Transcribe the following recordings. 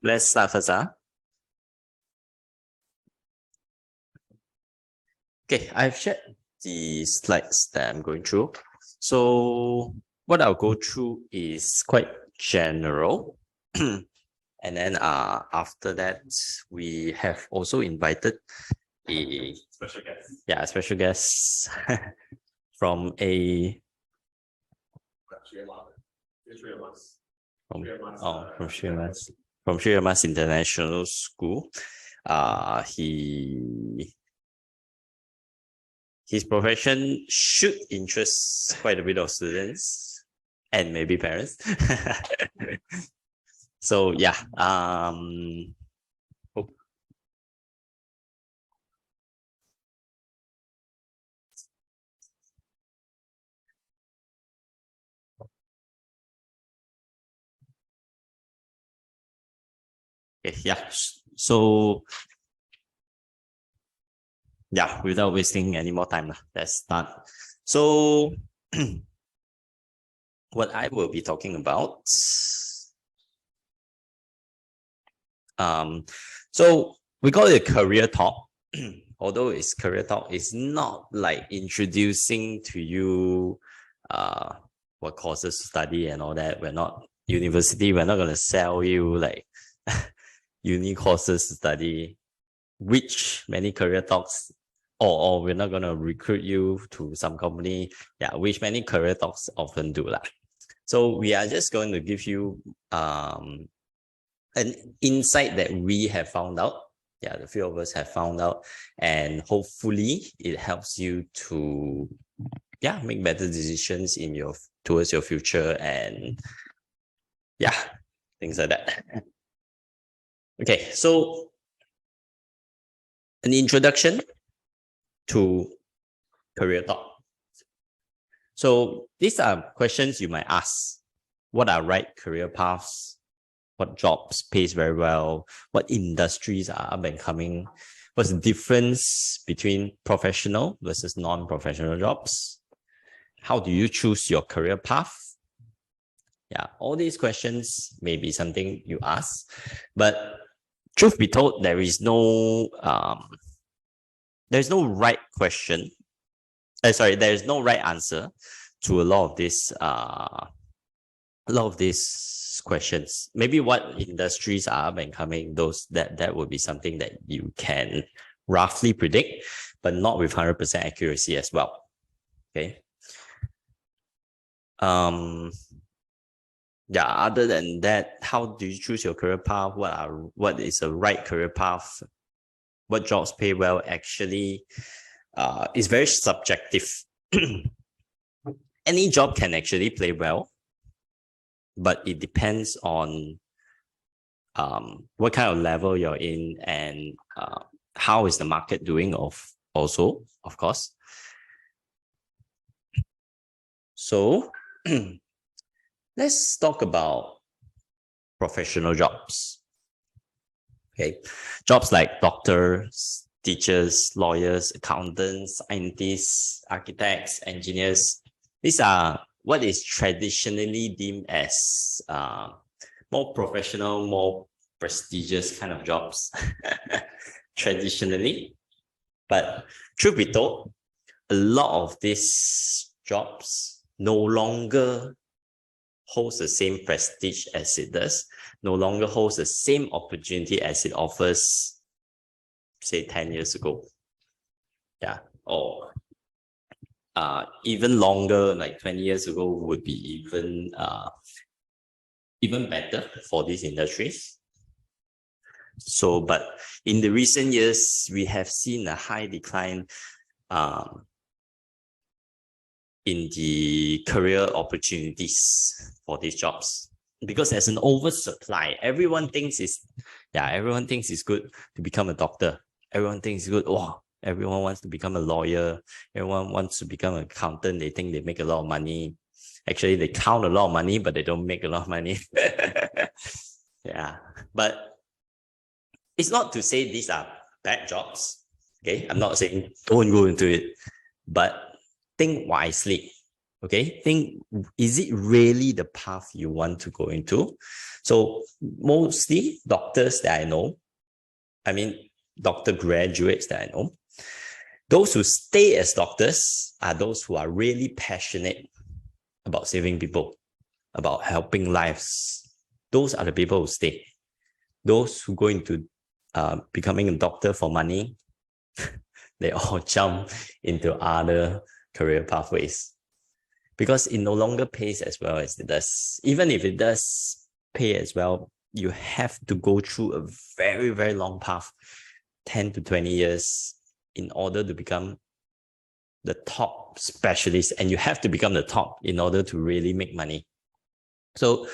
let's start first. Okay, I've shared the slides that I'm going through. So what I'll go through is quite general. And then after that, we have also invited a special guest. Yeah, a special guest from a from Sri Mas International School. His profession should interest quite a bit of students and maybe parents. So yeah, okay, yeah. So yeah, without wasting any more time, let's start. So what I will be talking about. So we call it a career talk. Although it's career talk, it's not like introducing to you what courses to study and all that. We're not university, we're not gonna sell you like uni courses to study, which many career talks, or we're not gonna recruit you to some company, which many career talks often do that. So we are just going to give you an insight that we have found out. Yeah, the few of us have found out, and hopefully it helps you to make better decisions in towards your future, and things like that. Okay, so an introduction to career talk. So these are questions you might ask. What are right career paths? What jobs pays very well? What industries are up and coming? What's the difference between professional versus non-professional jobs? How do you choose your career path? Yeah, all these questions may be something you ask, but truth be told, there's no right question. There's no right answer to a lot of these questions. Maybe what industries are up and coming, that would be something that you can roughly predict, but not with 100% accuracy as well. Okay. Other than that, how do you choose your career path? What is a right career path? What jobs pay well? Actually, is very subjective. Any job can actually pay well, but it depends on what kind of level you're in, and how is the market doing also, of course. So let's talk about professional jobs. Okay, jobs like doctors, teachers, lawyers, accountants, scientists, architects, engineers. These are what is traditionally deemed as more professional, more prestigious kind of jobs traditionally. But truth be told, a lot of these jobs no longer holds the same prestige as it does, no longer holds the same opportunity as it offers, say, 10 years ago. Yeah, or even longer, like 20 years ago would be even better for these industries. So, but in the recent years, we have seen a high decline in the career opportunities for these jobs, because there's an oversupply. Everyone thinks it's good to become a doctor. Everyone thinks it's good. Oh, everyone wants to become a lawyer. Everyone wants to become an accountant. They think they make a lot of money. Actually, they count a lot of money, but they don't make a lot of money. Yeah, but it's not to say these are bad jobs. Okay, I'm not saying don't go into it, but think wisely. Okay, think, is it really the path you want to go into? So mostly doctors that I know, I mean, doctor graduates that I know, those who stay as doctors are those who are really passionate about saving people, about helping lives. Those are the people who stay. Those who go into becoming a doctor for money, they all jump into other career pathways because it no longer pays as well as it does. Even if it does pay as well, you have to go through a very, very long path, 10 to 20 years, in order to become the top specialist. And you have to become the top in order to really make money. So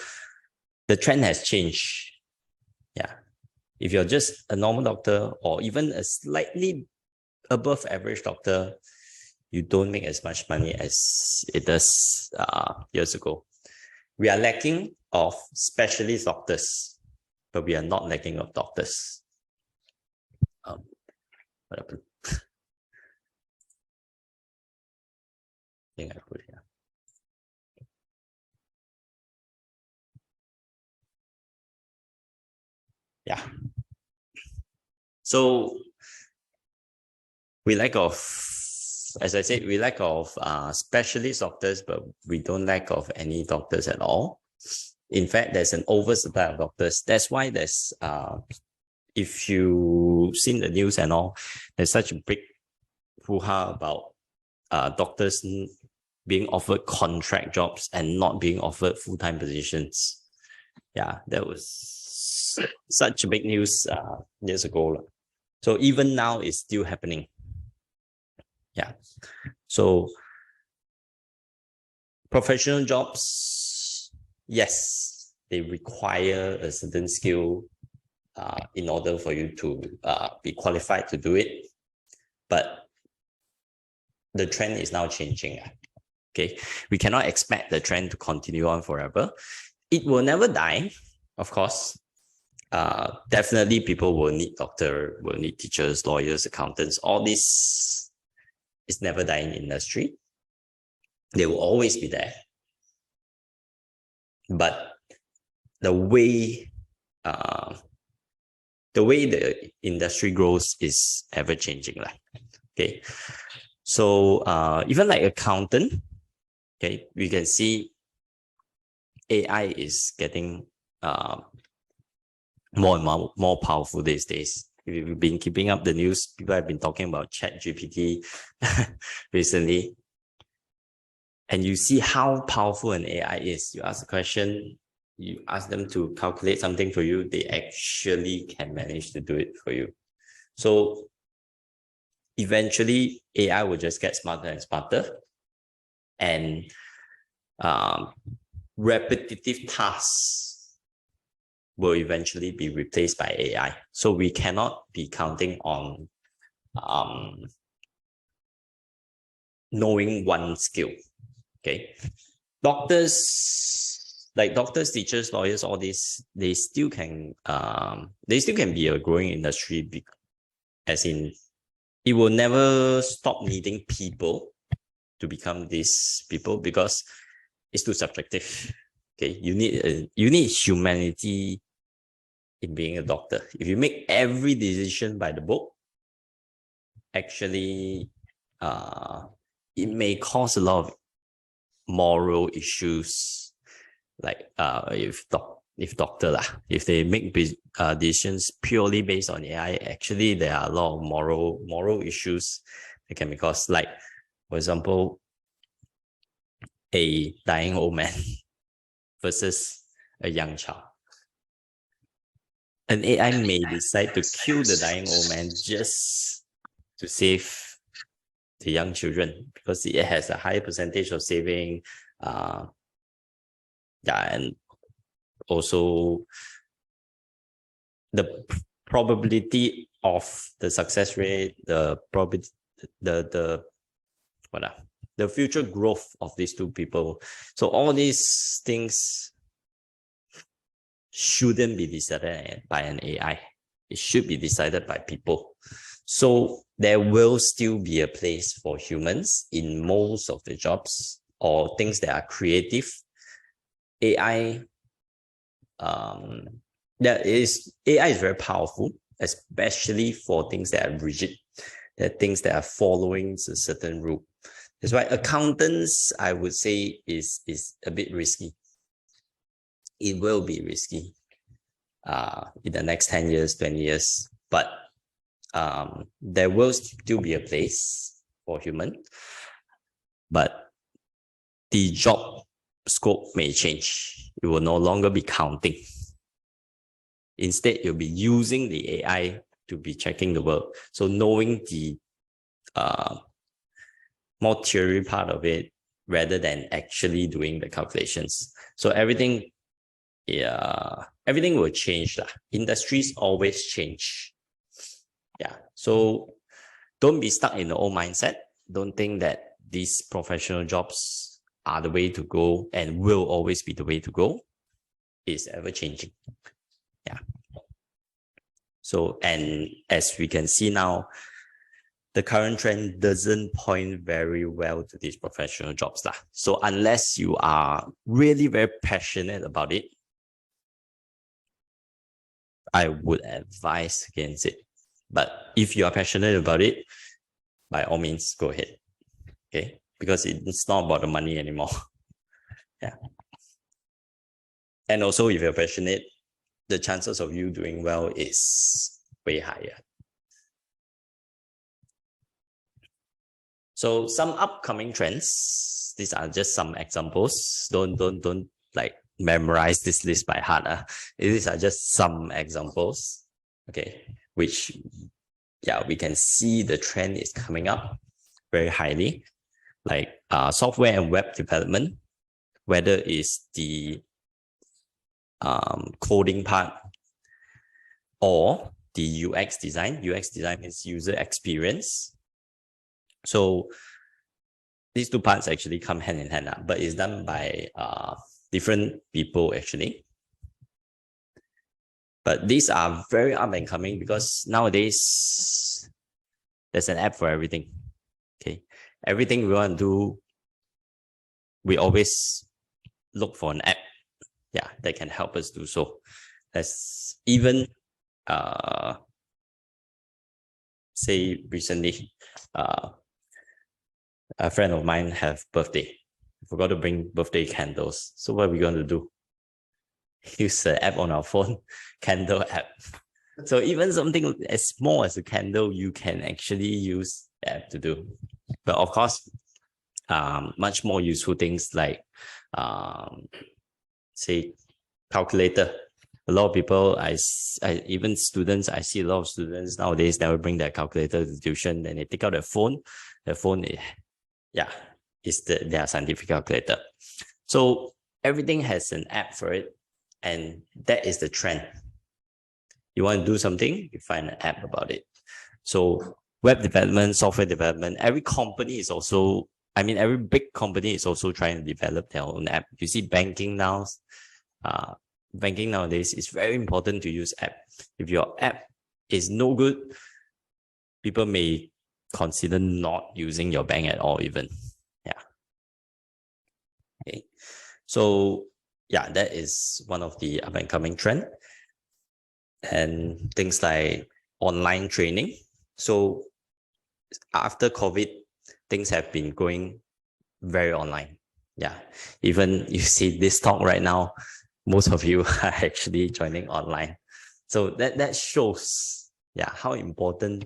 the trend has changed. Yeah. If you're just a normal doctor or even a slightly above average doctor, you don't make as much money as it does years ago. We are lacking of specialist doctors, but we are not lacking of doctors. What happened? I think I put here. Yeah. So we lack of, as I said, we lack of specialist doctors, but we don't lack of any doctors at all. In fact, there's an oversupply of doctors. That's why there's, if you've seen the news and all, there's such a big hoo-ha about doctors being offered contract jobs and not being offered full-time positions. Yeah, that was such a big news years ago. So even now, it's still happening. Yeah. So professional jobs, yes, they require a certain skill in order for you to be qualified to do it. But the trend is now changing. Okay, we cannot expect the trend to continue on forever. It will never die, of course. Definitely people will need doctor, will need teachers, lawyers, accountants. All this is never dying industry. They will always be there. But the way the industry grows is ever changing. Okay. So even like accountant, okay, we can see AI is getting more and more powerful these days. If you've been keeping up the news, people have been talking about ChatGPT recently. And you see how powerful an AI is. You ask a question, you ask them to calculate something for you, they actually can manage to do it for you. So eventually, AI will just get smarter and smarter. And repetitive tasks will eventually be replaced by AI. So we cannot be counting on knowing one skill. Okay, doctors, teachers, lawyers, all this, they still can be a growing industry. As in, it will never stop needing people to become these people because it's too subjective. Okay, you need humanity in being a doctor. If you make every decision by the book, actually, it may cause a lot of moral issues, like if they make decisions purely based on AI, actually there are a lot of moral issues that can be caused. Like, for example, a dying old man versus a young child. An AI may decide to kill the dying old man just to save the young children because it has a higher percentage of saving. And also the probability of the success rate, the future growth of these two people. So all these things shouldn't be decided by an AI. It should be decided by people. So there will still be a place for humans in most of the jobs, or things that are creative, AI, AI is very powerful, especially for things that are rigid, that things that are following a certain rule. That's why accountants, I would say, is a bit risky. It will be risky in the next 10 years, 20 years, but there will still be a place for human, but the job scope may change. It will no longer be counting. Instead, you'll be using the AI to be checking the work. So knowing the more theory part of it rather than actually doing the calculations. So everything will change. Industries always change. Yeah. So don't be stuck in the old mindset. Don't think that these professional jobs are the way to go and will always be the way to go. It's ever changing. Yeah. So, and as we can see now, the current trend doesn't point very well to these professional jobs. So unless you are really very passionate about it, I would advise against it. But if you are passionate about it, by all means, go ahead. Okay? Because it's not about the money anymore. Yeah. And also, if you're passionate, the chances of you doing well is way higher. So some upcoming trends, these are just some examples. Don't like memorize this list by heart. These are just some examples, okay, which, yeah, we can see the trend is coming up very highly, like software and web development, whether it's the coding part or the UX design. UX design is user experience. So these two parts actually come hand in hand, but it's done by different people actually. But these are very up and coming because nowadays there's an app for everything. Okay, everything we want to do, we always look for an app, yeah, that can help us do so. Let's even say recently, a friend of mine have birthday. I forgot to bring birthday candles. So what are we going to do? Use the app on our phone, candle app. So even something as small as a candle, you can actually use the app to do. But of course, much more useful things like, say, calculator. A lot of people, even students, I see a lot of students nowadays never bring their calculator to tuition, and they take out their phone. Their phone, is their scientific calculator. So everything has an app for it, and that is the trend. You want to do something, you find an app about it. So web development, software development, every company is also, every big company is also trying to develop their own app. You see banking now, banking nowadays is very important to use app. If your app is no good, people may consider not using your bank at all even. Yeah. Okay. So yeah, that is one of the up and coming trend. And things like online training. So after COVID, things have been going very online. Yeah. Even you see this talk right now, most of you are actually joining online. So that shows, how important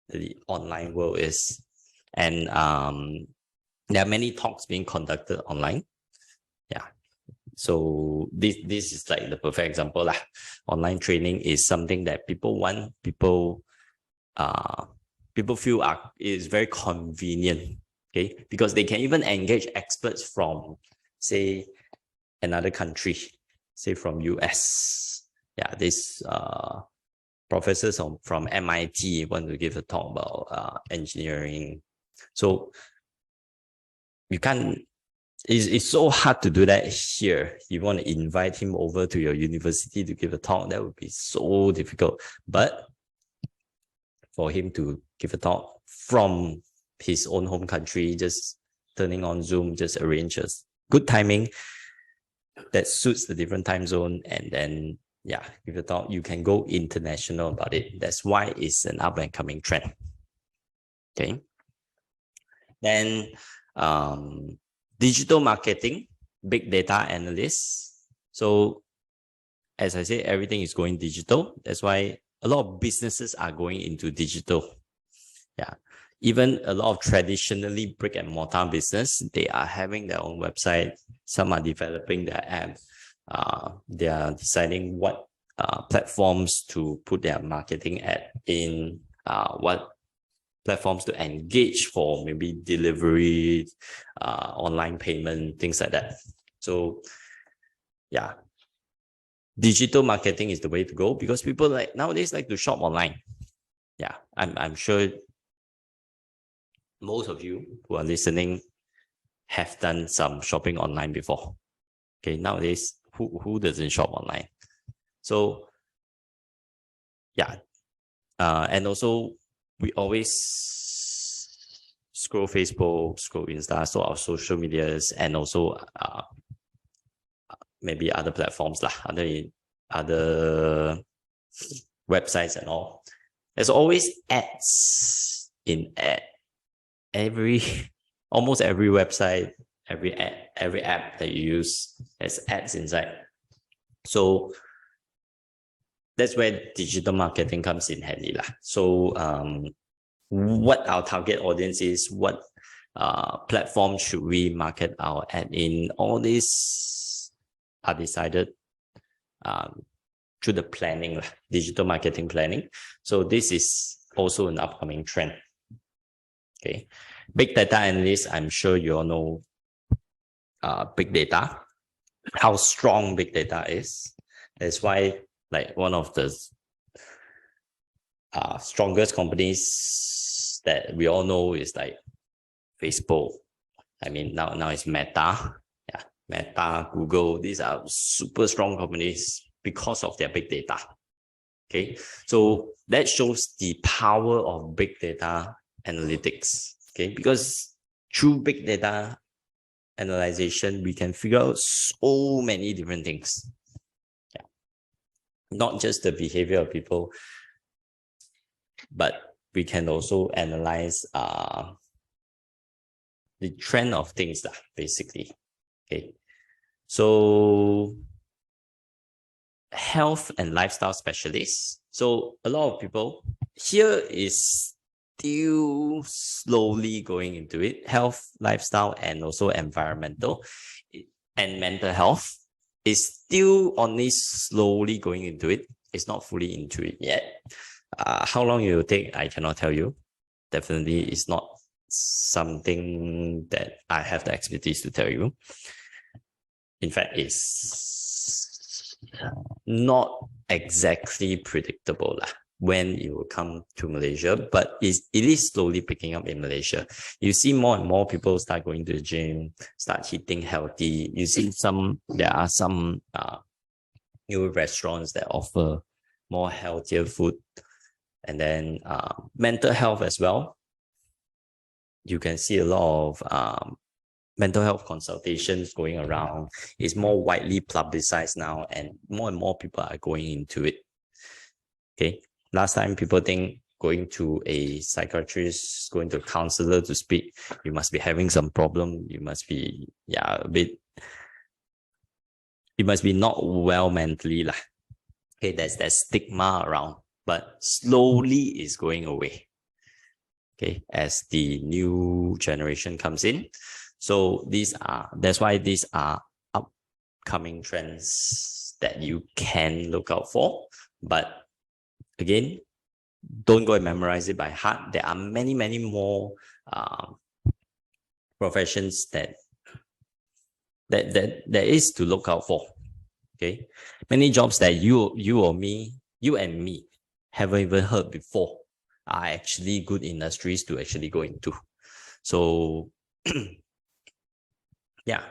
the online world is. And there are many talks being conducted online. Yeah. So this is like the perfect example. Online training is something that people want, people feel is very convenient. Okay, because they can even engage experts from, say, another country, say from US. Yeah, this professors from MIT want to give a talk about engineering. So you can't, it's so hard to do that here. You want to invite him over to your university to give a talk, that would be so difficult. But for him to give a talk from his own home country, just turning on Zoom, just arrange a good timing that suits the different time zone, and then yeah, give a talk. You can go international about it. That's why it's an up and coming trend. Okay. Then digital marketing, big data analysts. So as I said, everything is going digital. That's why a lot of businesses are going into digital. Yeah. Even a lot of traditionally brick and mortar business, they are having their own website. Some are developing their app. They are deciding what platforms to put their marketing ad in, what platforms to engage for, maybe delivery, online payment, things like that. So yeah, digital marketing is the way to go, because people nowadays like to shop online. Yeah, I'm sure most of you who are listening have done some shopping online before. Okay, nowadays who doesn't shop online? So yeah, and also we always scroll Facebook, scroll Insta, so our social medias, and also maybe other platforms lah, other websites and all. There's always ads in almost every website, every app that you use has ads inside. So that's where digital marketing comes in handy lah. So what our target audience is, what platform should we market our ad in, all these are decided through the planning, digital marketing planning. So this is also an upcoming trend. Okay, big data analysts, I'm sure you all know big data, how strong big data is. That's why like one of the strongest companies that we all know is like Facebook. I mean, now it's Meta. Yeah, Meta, Google. These are super strong companies because of their big data. Okay, so that shows the power of big data analytics. Okay, because through big data analyzation, we can figure out so many different things. Yeah, not just the behavior of people, but we can also analyze the trend of things basically. Okay, so health and lifestyle specialists. So a lot of people here is still slowly going into it. Health, lifestyle, and also environmental and mental health is still only slowly going into it. It's not fully into it yet. How long it will take, I cannot tell you. Definitely, it's not something that I have the expertise to tell you. In fact, it's not exactly predictable when it will come to Malaysia, but it is slowly picking up in Malaysia. You see more and more people start going to the gym, start eating healthy. You see there are some new restaurants that offer more healthier food. And then mental health as well. You can see a lot of mental health consultations going around. It's more widely publicized now, and more people are going into it. Okay. Last time people think going to a psychiatrist, going to a counselor to speak, you must be having some problem. You must be you must be not well mentally lah. Okay, there's that stigma around, but slowly is going away. Okay, as the new generation comes in. So that's why these are upcoming trends that you can look out for. But again, don't go and memorize it by heart. There are many more professions that is to look out for. Okay, many jobs that you and me haven't even heard before are actually good industries to actually go into. So yeah,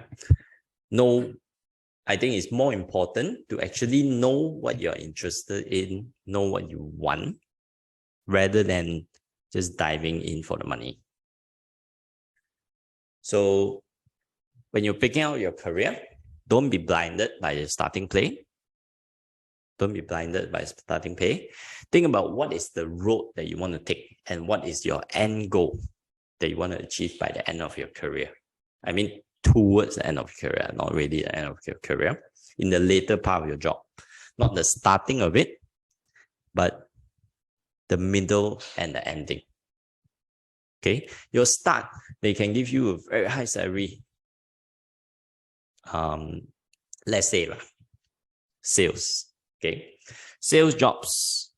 I think it's more important to actually know what you're interested in, know what you want, rather than just diving in for the money. So when you're picking out your career, don't be blinded by the starting pay. Don't be blinded by starting pay. Think about what is the road that you want to take and what is your end goal that you want to achieve by the end of your career. I mean, towards the end of your career, not really the end of your career, in the later part of your job. Not the starting of it, but the middle and the ending. Okay, your start, they can give you a very high salary. Let's say sales. Okay, sales jobs,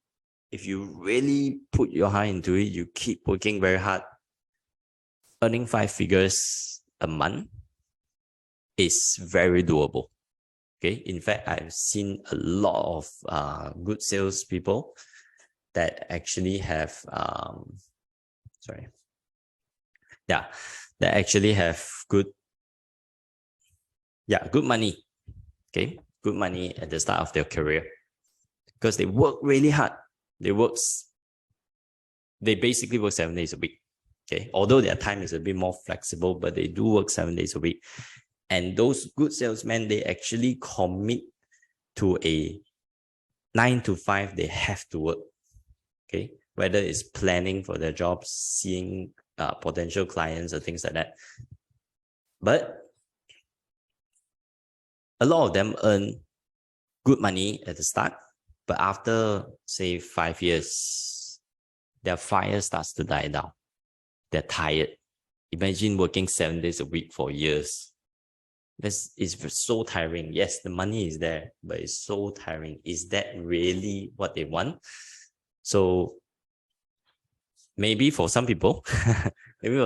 if you really put your heart into it, you keep working very hard, earning 5 figures a month is very doable. Okay, in fact, I've seen a lot of good sales people that actually have that actually have good money. Okay, good money at the start of their career because they work really hard. They basically work 7 days a week. Okay, although their time is a bit more flexible, but they do work 7 days a week. And those good salesmen, they actually commit to a 9 to 5, they have to work. Okay, whether it's planning for their jobs, seeing potential clients or things like that. But a lot of them earn good money at the start, but after, say, 5 years, their fire starts to die down. They're tired. Imagine working 7 days a week for years. It's so tiring. Yes, the money is there, but it's so tiring. Is that really what they want? So maybe for some people,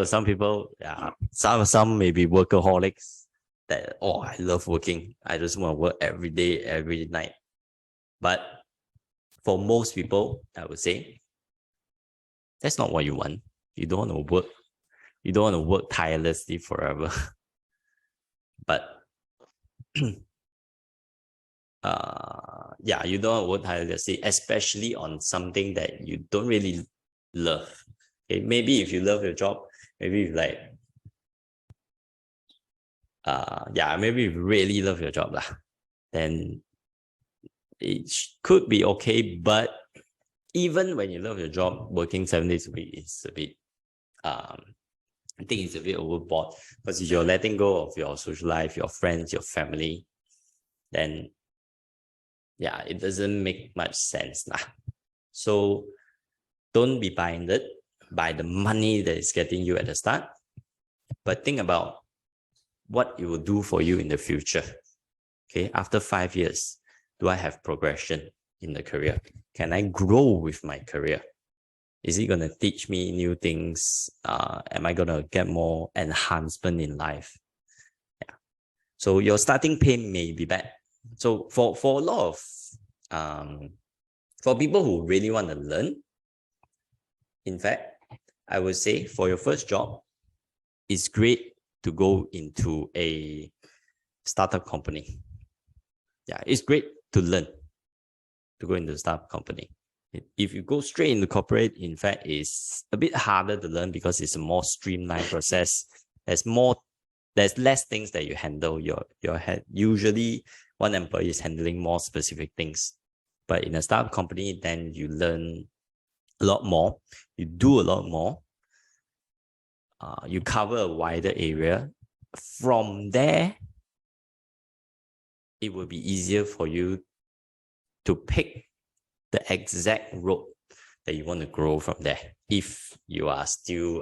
some maybe workaholics that, oh, I love working. I just want to work every day, every night. But for most people, I would say, that's not what you want. You don't want to work. You don't want to work tirelessly forever. But you don't want to work tirelessly, especially on something that you don't really love. Okay, maybe if you love your job, maybe if maybe if you really love your job, then it could be okay. But even when you love your job, working 7 days a week is a bit I think it's a bit overboard, because if you're letting go of your social life, your friends, your family, then it doesn't make much sense. So don't be blinded by the money that is getting you at the start, but think about what it will do for you in the future. Okay, after 5 years, do I have progression in the career? Can I grow with my career? Is it going to teach me new things? Am I going to get more enhancement in life? So your starting pay may be bad. So for a lot of for people who really want to learn, in fact, I would say for your first job, it's great to go into a startup company. It's great to learn, to go into a startup company. If you go straight into corporate, in fact, it's a bit harder to learn because it's a more streamlined process. There's less things that you handle. Your head, usually one employee is handling more specific things. But in a startup company, then you learn a lot more. You do a lot more. You cover a wider area. From there, it will be easier for you to pick the exact road that you want to grow from there, if you are still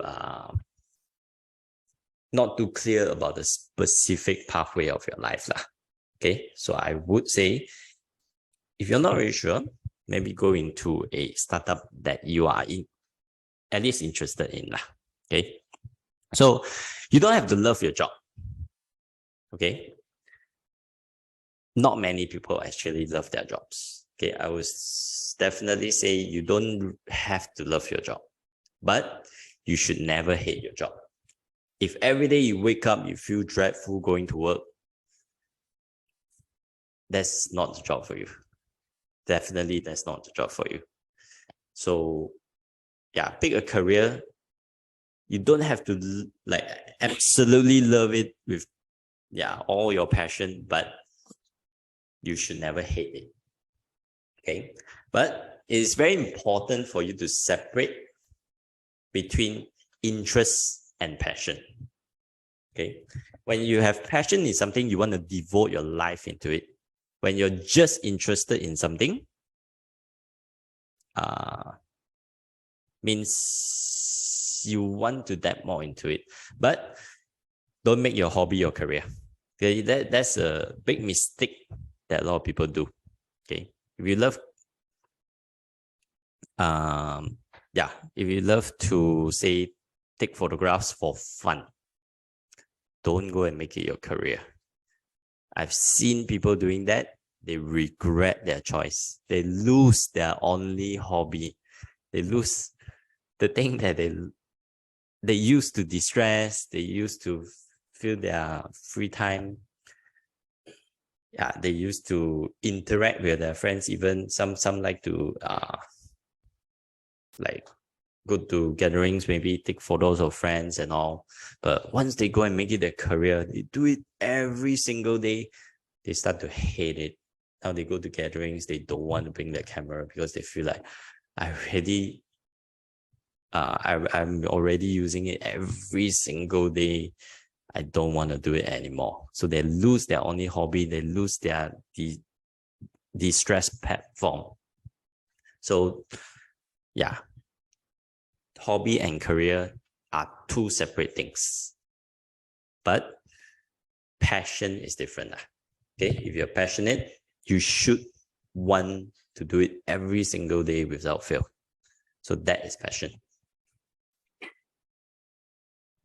not too clear about the specific pathway of your life. Okay, so I would say, if you're not really sure, maybe go into a startup that you are at least interested in. Okay, so you don't have to love your job. Okay, not many people actually love their jobs. Okay, I would definitely say you don't have to love your job, but you should never hate your job. If every day you wake up, you feel dreadful going to work, that's not the job for you. Definitely, that's not the job for you. So, pick a career You don't have to like absolutely love it with all your passion, but you should never hate it. Okay, but it's very important for you to separate between interest and passion. Okay, when you have passion in something, you want to devote your life into it. When you're just interested in something, means you want to dive more into it, but don't make your hobby your career. Okay, that's a big mistake that a lot of people do. Okay, if you love, if you love to say take photographs for fun, don't go and make it your career. I've seen people doing that. They regret their choice. They lose their only hobby. They lose the thing that they used to distress. They used to fill their free time. Yeah, they used to interact with their friends. Even some like to like go to gatherings, maybe take photos of friends and all. But once they go and make it their career, they do it every single day. They start to hate it. Now they go to gatherings, they don't want to bring their camera because they feel like I'm already using it every single day. I don't want to do it anymore. So they lose their only hobby. They lose their de-stress platform. So yeah, hobby and career are two separate things. But passion is different. Okay, if you're passionate, you should want to do it every single day without fail. So that is passion.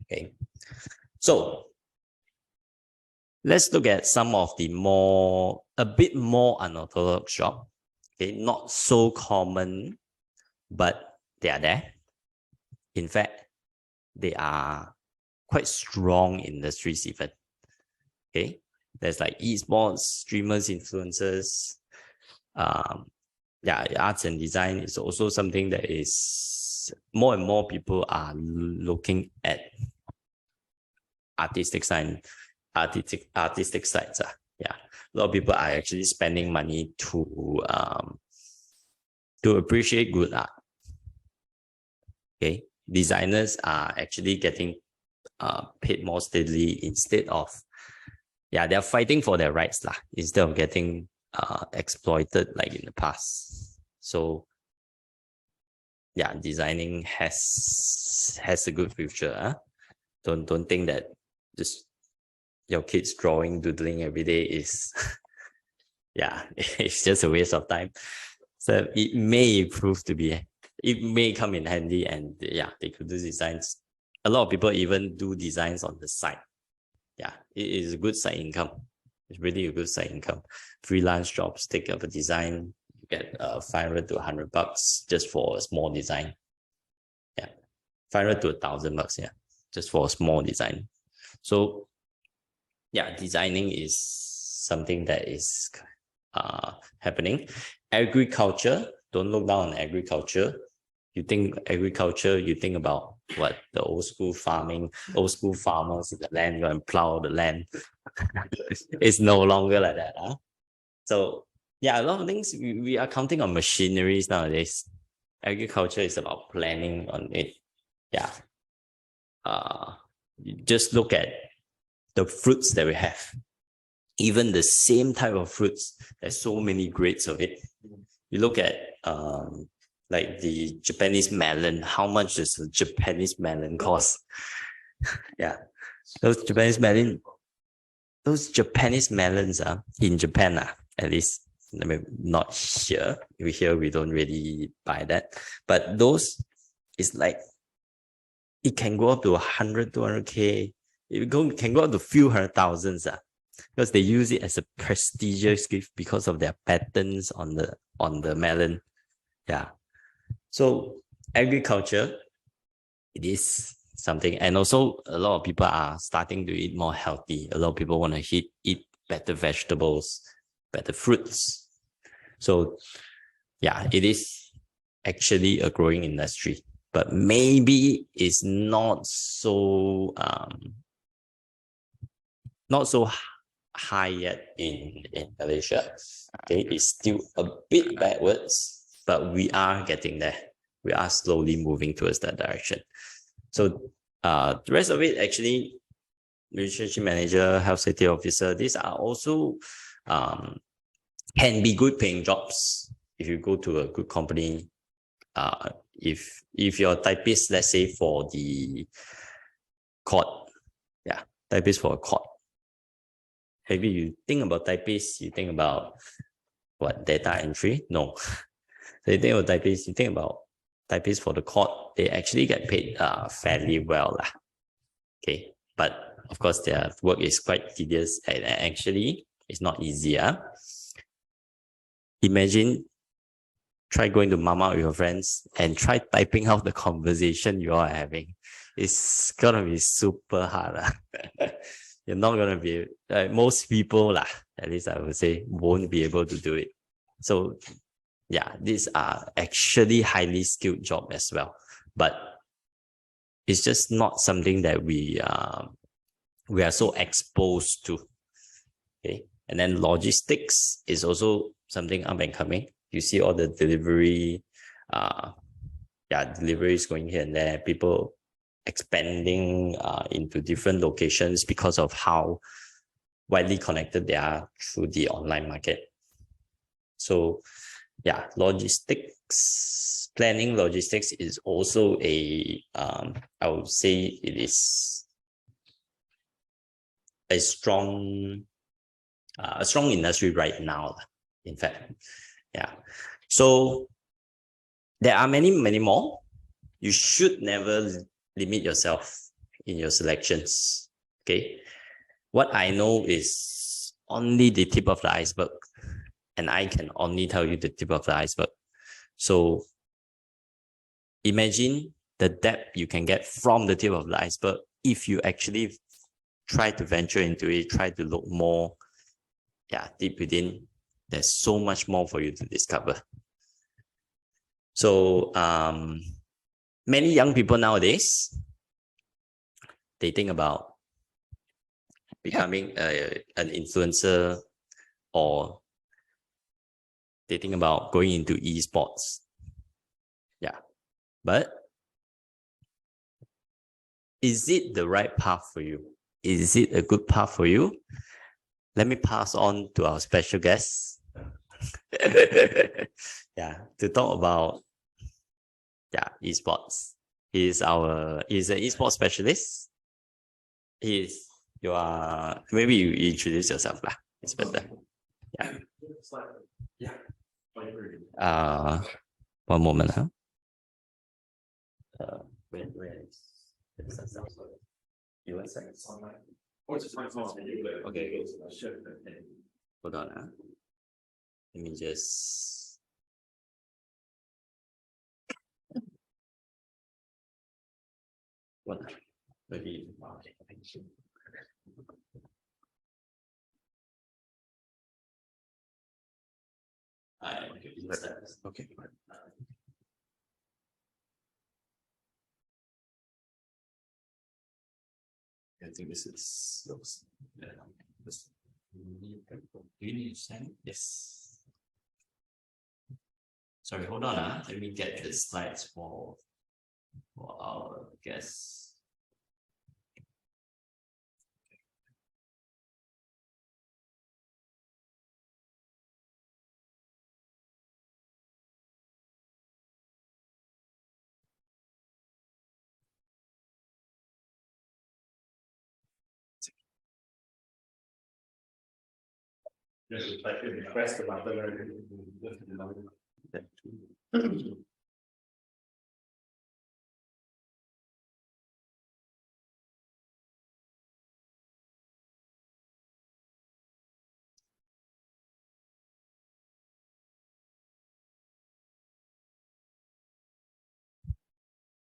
Okay, so let's look at some of the a bit more unorthodox jobs. Okay, not so common, but they are there. In fact, they are quite strong industries even. Okay, there's like esports, streamers, influencers. Arts and design is also something that is more and more people are looking at artistic sides. Yeah, a lot of people are actually spending money to appreciate good art. Okay, designers are actually getting paid more steadily instead of they're fighting for their rights instead of getting exploited like in the past. So designing has a good future. Don't think that just your kids drawing, doodling every day is it's just a waste of time. So it may prove to be, it may come in handy, and they could do designs. A lot of people even do designs on the side. It is a good side income. It's really a good side income. Freelance jobs, take up a design, you get $500 to $100 just for a small design. $500 to $1,000, just for a small design. So designing is something that is happening. Agriculture, don't look down on agriculture. You think agriculture, you think about what? The old school farming, old school farmers in the land, go and plow the land. It's no longer like that. So a lot of things, we are counting on machineries nowadays. Agriculture is about planning on it. You just look at the fruits that we have. Even the same type of fruits, there's so many grades of it. You look at like the Japanese melon. How much does the Japanese melon cost? Those Japanese melons in Japan, at least, I mean, not here. Here we don't really buy that. But those is like, it can go up to 100, 200K. It can go up to a few hundred thousands. Because they use it as a prestigious gift because of their patterns on the melon. So agriculture, it is something, and also a lot of people are starting to eat more healthy. A lot of people want to eat better vegetables, better fruits. So it is actually a growing industry. but maybe it's not so high yet in Malaysia. Okay, it's still a bit backwards, but we are getting there. We are slowly moving towards that direction. So the rest of it, actually, relationship manager, health safety officer, these are also can be good paying jobs if you go to a good company. If you're a typist, let's say for the court, typist for a court. Maybe you think about typist, you think about what, data entry? No. So you think about typist, you think about typist for the court, they actually get paid fairly well. Okay, but of course their work is quite tedious and actually it's not easier. Imagine, try going to mama with your friends and try typing out the conversation you are having. It's gonna be super hard. You're not gonna be, most people, at least I would say, won't be able to do it. So yeah, these are actually highly skilled job as well, but it's just not something that we are so exposed to. Okay, and then logistics is also something up and coming. You see all the delivery, deliveries going here and there, people expanding into different locations because of how widely connected they are through the online market. So yeah, planning logistics is also I would say it is a strong industry right now, in fact. Yeah. So there are many more. You should never limit yourself in your selections. Okay. What I know is only the tip of the iceberg, and I can only tell you the tip of the iceberg. So imagine the depth you can get from the tip of the iceberg if you actually try to venture into it, try to look more deep within. There's so much more for you to discover. So many young people nowadays, they think about becoming an influencer, or they think about going into esports. Yeah, but is it the right path for you? Is it a good path for you? Let me pass on to our special guest. To talk about esports. He's an esports specialist. Maybe you introduce yourself lah. It's better. One moment, huh? Where is you want seconds? Okay. Hold on, huh? Let me just maybe okay. I think this is yours. Do you need to send? Yes. Sorry, hold on. Let me get the slides for our guests. Press the button.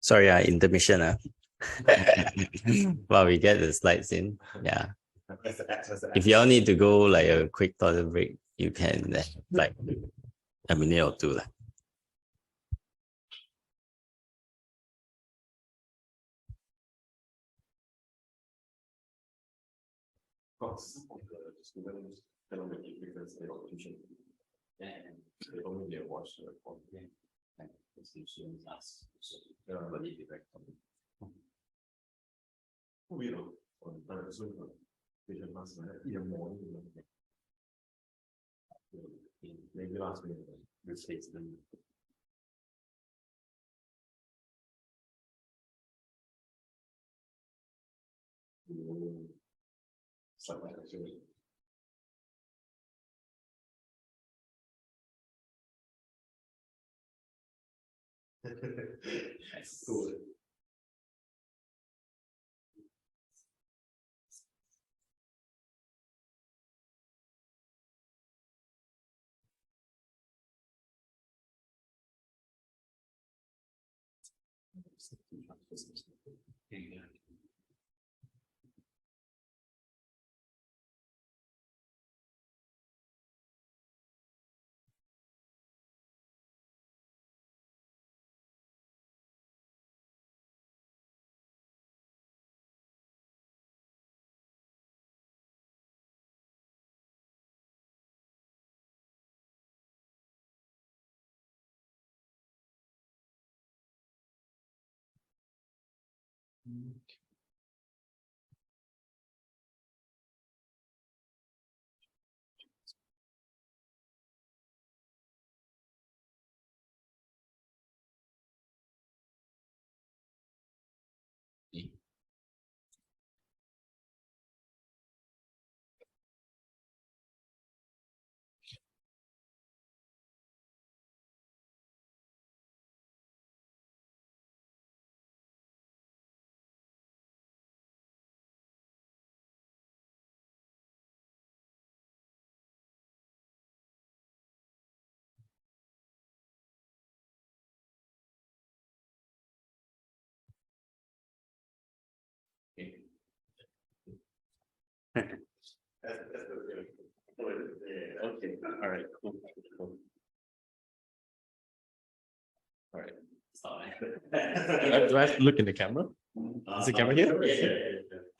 Sorry, intermission. While we get the slides in. Yeah. If you all need to go like a quick toilet break, you can like a minute or two. of the students cannot make it because they got tuition. And they only they watch the content and the students ask. So but it direct we know on the Zoom vision mass in the morning. Maybe last minute mistakes them. Something like that. That's cool. Okay, all right, cool. All right. Do I have to look in the camera? Is the camera here?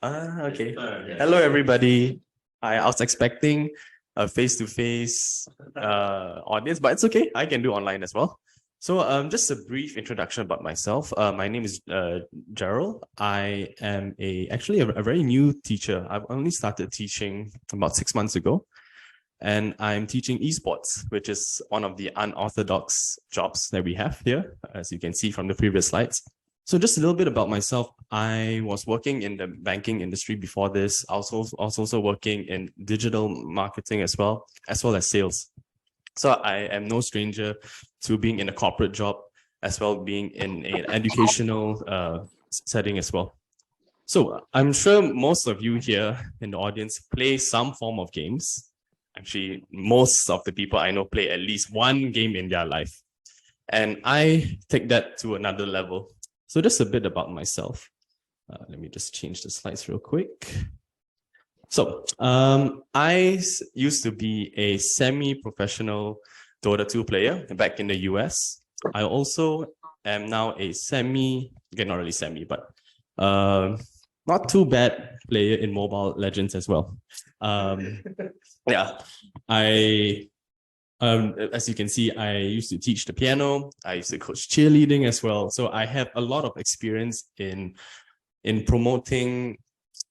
Okay. Hello, everybody. I was expecting a face-to-face audience, but it's okay. I can do online as well. So just a brief introduction about myself. My name is Gerald. I am actually a very new teacher. I've only started teaching about 6 months ago. And I'm teaching esports, which is one of the unorthodox jobs that we have here, as you can see from the previous slides. So just a little bit about myself. I was working in the banking industry before this. I was also working in digital marketing as well as sales. So I am no stranger to being in a corporate job, as well being in an educational setting as well. So I'm sure most of you here in the audience play some form of games. Actually, most of the people I know play at least one game in their life. And I take that to another level. So just a bit about myself. Let me just change the slides real quick. So I used to be a semi-professional Dota 2 player back in the US. I also am now a not really semi, but not too bad player in Mobile Legends as well. Yeah, as you can see, I used to teach the piano. I used to coach cheerleading as well. So I have a lot of experience in promoting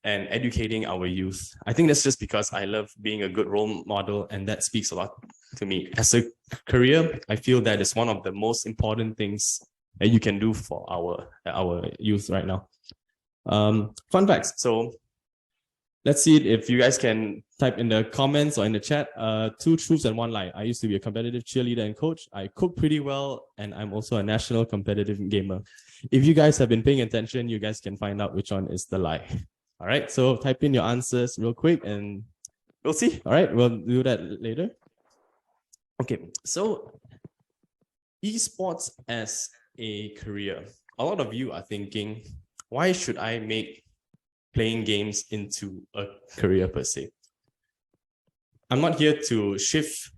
and educating our youth. I think that's just because I love being a good role model, and that speaks a lot to me. As a career, I feel that is one of the most important things that you can do for our youth right now. Fun facts. So let's see if you guys can type in the comments or in the chat. 2 truths and 1 lie. I used to be a competitive cheerleader and coach. I cook pretty well, and I'm also a national competitive gamer. If you guys have been paying attention, you guys can find out which one is the lie. All right, so type in your answers real quick and we'll see. All right, we'll do that later. Okay, so esports as a career. A lot of you are thinking, why should I make playing games into a career per se? I'm not here to shift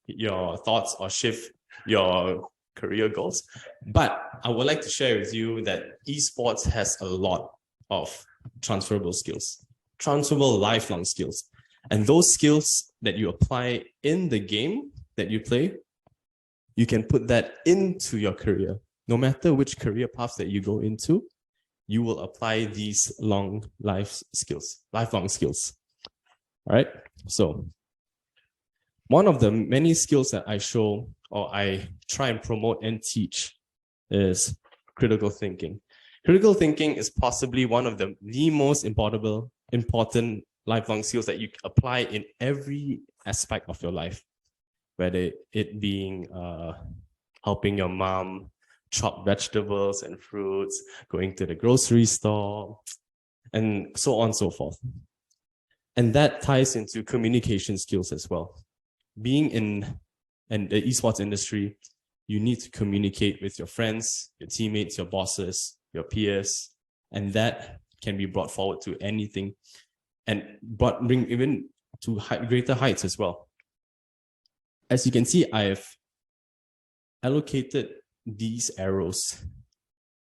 your thoughts or shift your career goals, but I would like to share with you that esports has a lot of transferable skills, transferable lifelong skills. And those skills that you apply in the game that you play, you can put that into your career. No matter which career path that you go into, you will apply these lifelong skills. All right. So one of the many skills that I show or I try and promote and teach is critical thinking. Critical thinking is possibly one of the most important lifelong skills that you apply in every aspect of your life, whether it being helping your mom chop vegetables and fruits, going to the grocery store, and so on and so forth. And that ties into communication skills as well. Being in the esports industry, you need to communicate with your friends, your teammates, your bosses, your peers, and that can be brought forward to anything and bring even to greater heights as well. As you can see, I've allocated these arrows.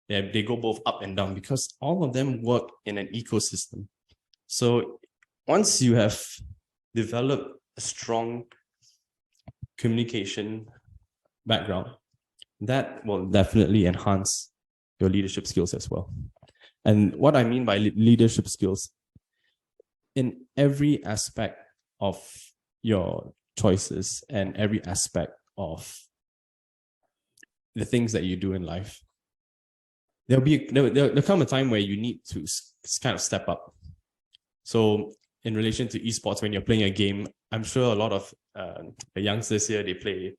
They go both up and down because all of them work in an ecosystem. So once you have developed a strong communication background, that will definitely enhance your leadership skills as well. And what I mean by leadership skills, in every aspect of your choices and every aspect of the things that you do in life, there'll come a time where you need to kind of step up. So in relation to esports, when you're playing a game, I'm sure a lot of the youngsters here, they play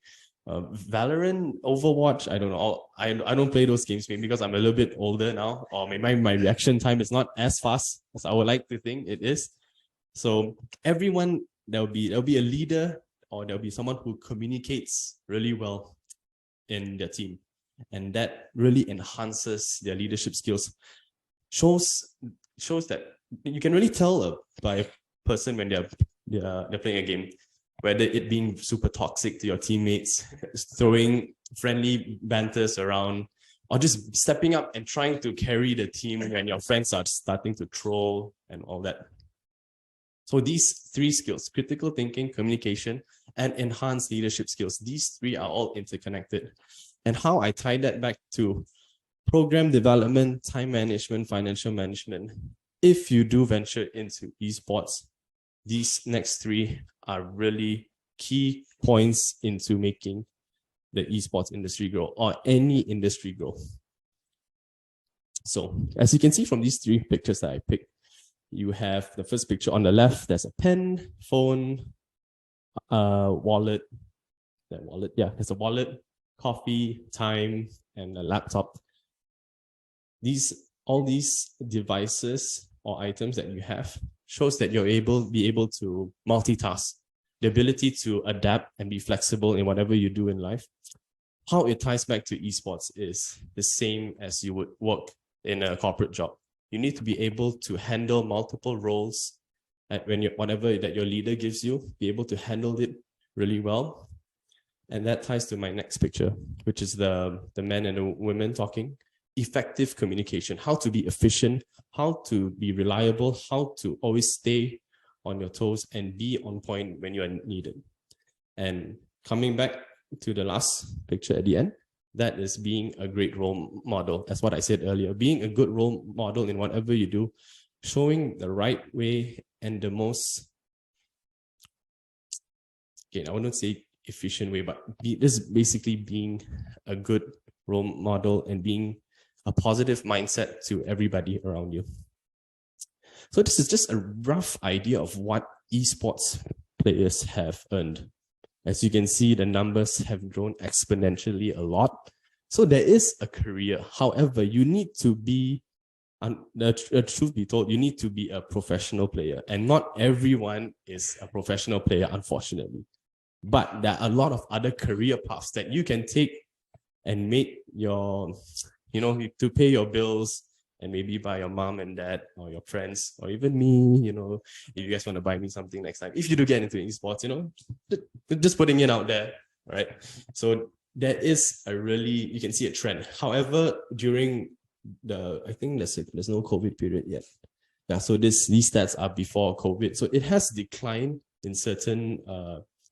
Valorant, Overwatch. I don't know. I don't play those games maybe because I'm a little bit older now, or maybe my reaction time is not as fast as I would like to think it is. So everyone, there'll be a leader, or there'll be someone who communicates really well in their team, and that really enhances their leadership skills. Shows that you can really tell by a person when they're playing a game, whether it being super toxic to your teammates, throwing friendly banters around, or just stepping up and trying to carry the team when your friends are starting to troll and all that. So these three skills, critical thinking, communication, and enhanced leadership skills, these three are all interconnected. And how I tie that back to program development, time management, financial management. If you do venture into esports, these next three are really key points into making the esports industry grow, or any industry grow. So as you can see from these three pictures that I picked, you have the first picture on the left, there's a pen, phone, wallet, there's a wallet, coffee, time, and a laptop. All these devices or items that you have shows that you're be able to multitask, the ability to adapt and be flexible in whatever you do in life. How it ties back to esports is the same as you would work in a corporate job. You need to be able to handle multiple roles whatever that your leader gives you, be able to handle it really well. And that ties to my next picture, which is the men and the women talking. Effective communication, how to be efficient, how to be reliable, how to always stay on your toes and be on point when you are needed. And coming back to the last picture at the end, that is being a great role model. That's what I said earlier, being a good role model in whatever you do, showing the right way and the most, again, I wouldn't say efficient way, but this is basically being a good role model and being a positive mindset to everybody around you. So this is just a rough idea of what esports players have earned. As you can see, the numbers have grown exponentially a lot. So there is a career. However, you need to be, the truth be told, you need to be a professional player. And not everyone is a professional player, unfortunately. But there are a lot of other career paths that you can take and make your, to pay your bills and maybe buy your mom and dad or your friends or even me, if you guys want to buy me something next time, if you do get into esports, just putting it out there, right? So there is you can see a trend. However, during I think there's no COVID period yet. Yeah, so these stats are before COVID. So it has declined in certain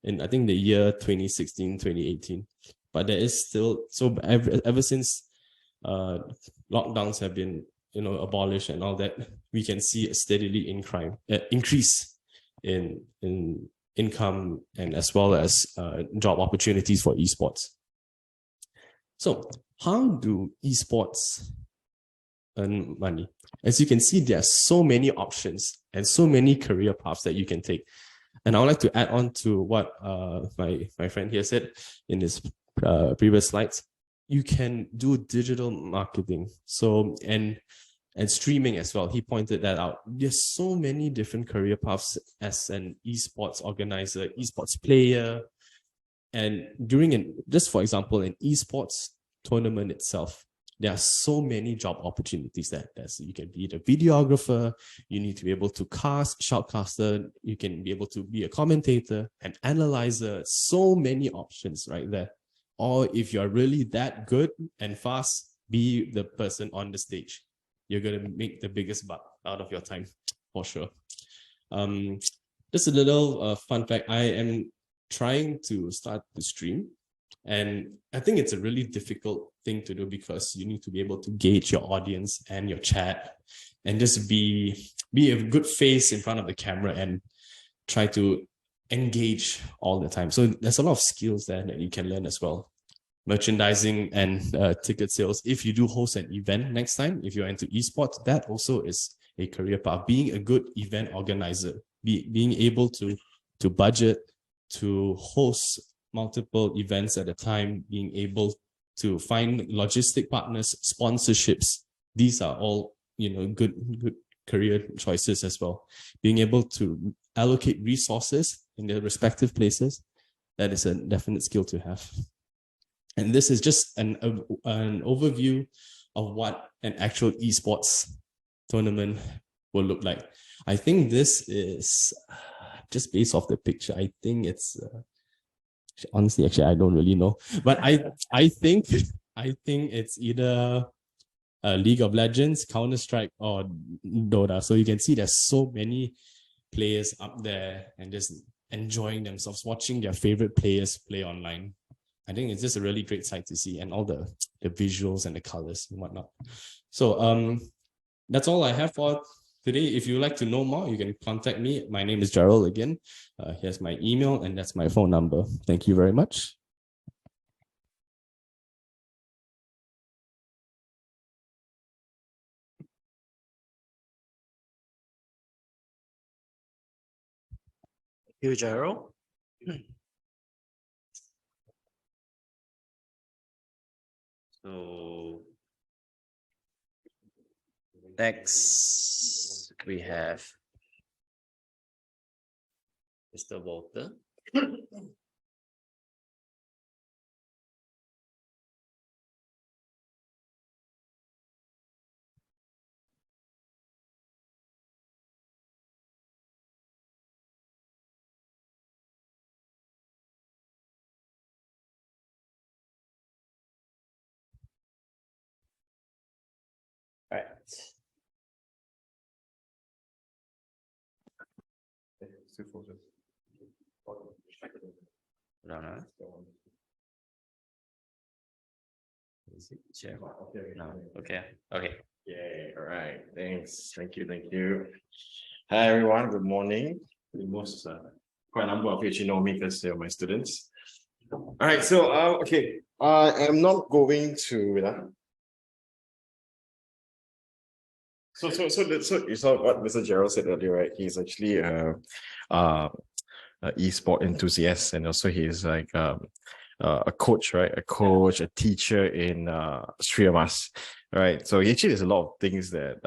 in I think the year 2016, 2018. But there is still, so ever since lockdowns have been abolished and all that, we can see a steadily increase in income and as well as job opportunities for esports. So how do esports earn money? As you can see, there are so many options and so many career paths that you can take. And I would like to add on to what my friend here said in his previous slides. You can do digital marketing, so and streaming as well. He pointed that out. There's so many different career paths as an esports organizer, esports player, and just for example, an esports tournament itself, there are so many job opportunities there. You can be the videographer, you need to be able to cast, shoutcaster, you can be able to be a commentator, an analyzer, so many options right there. Or if you're really that good and fast, be the person on the stage. You're going to make the biggest buck out of your time, for sure. Just a little fun fact, I am trying to start to stream. And I think it's a really difficult thing to do because you need to be able to gauge your audience and your chat and just be a good face in front of the camera and try to engage all the time. So there's a lot of skills there that you can learn as well. Merchandising and ticket sales. If you do host an event next time, if you're into esports, that also is a career path. Being a good event organizer, being able to budget, to host multiple events at a time, being able to find logistic partners, sponsorships. These are all, good career choices as well. Being able to allocate resources in their respective places, that is a definite skill to have. And this is just an overview of what an actual esports tournament will look like. I think this is just based off the picture. I think it's honestly, actually, I don't really know, but I think it's either League of Legends, Counter-Strike, or Dota. So you can see there's so many players up there and just enjoying themselves, watching their favorite players play online. I think it's just a really great sight to see, and all the visuals and the colors and whatnot. So that's all I have for today. If you'd like to know more, you can contact me. My name is Gerald again. Here's my email and that's my phone number. Thank you very much. Thank you, Gerald. So next we have Mr. Walter. Right. Share. No. Okay. Okay. Yeah, all right. Thanks. Thank you. Hi, everyone. Good morning. Most quite a number of you actually know me because they're my students. All right. So, okay. I am not going to. So you saw what Mr. Gerald said earlier, right? He's actually a e-sport enthusiast, and also he's like a coach, right? A coach, a teacher in three of us, right? So actually, there's a lot of things that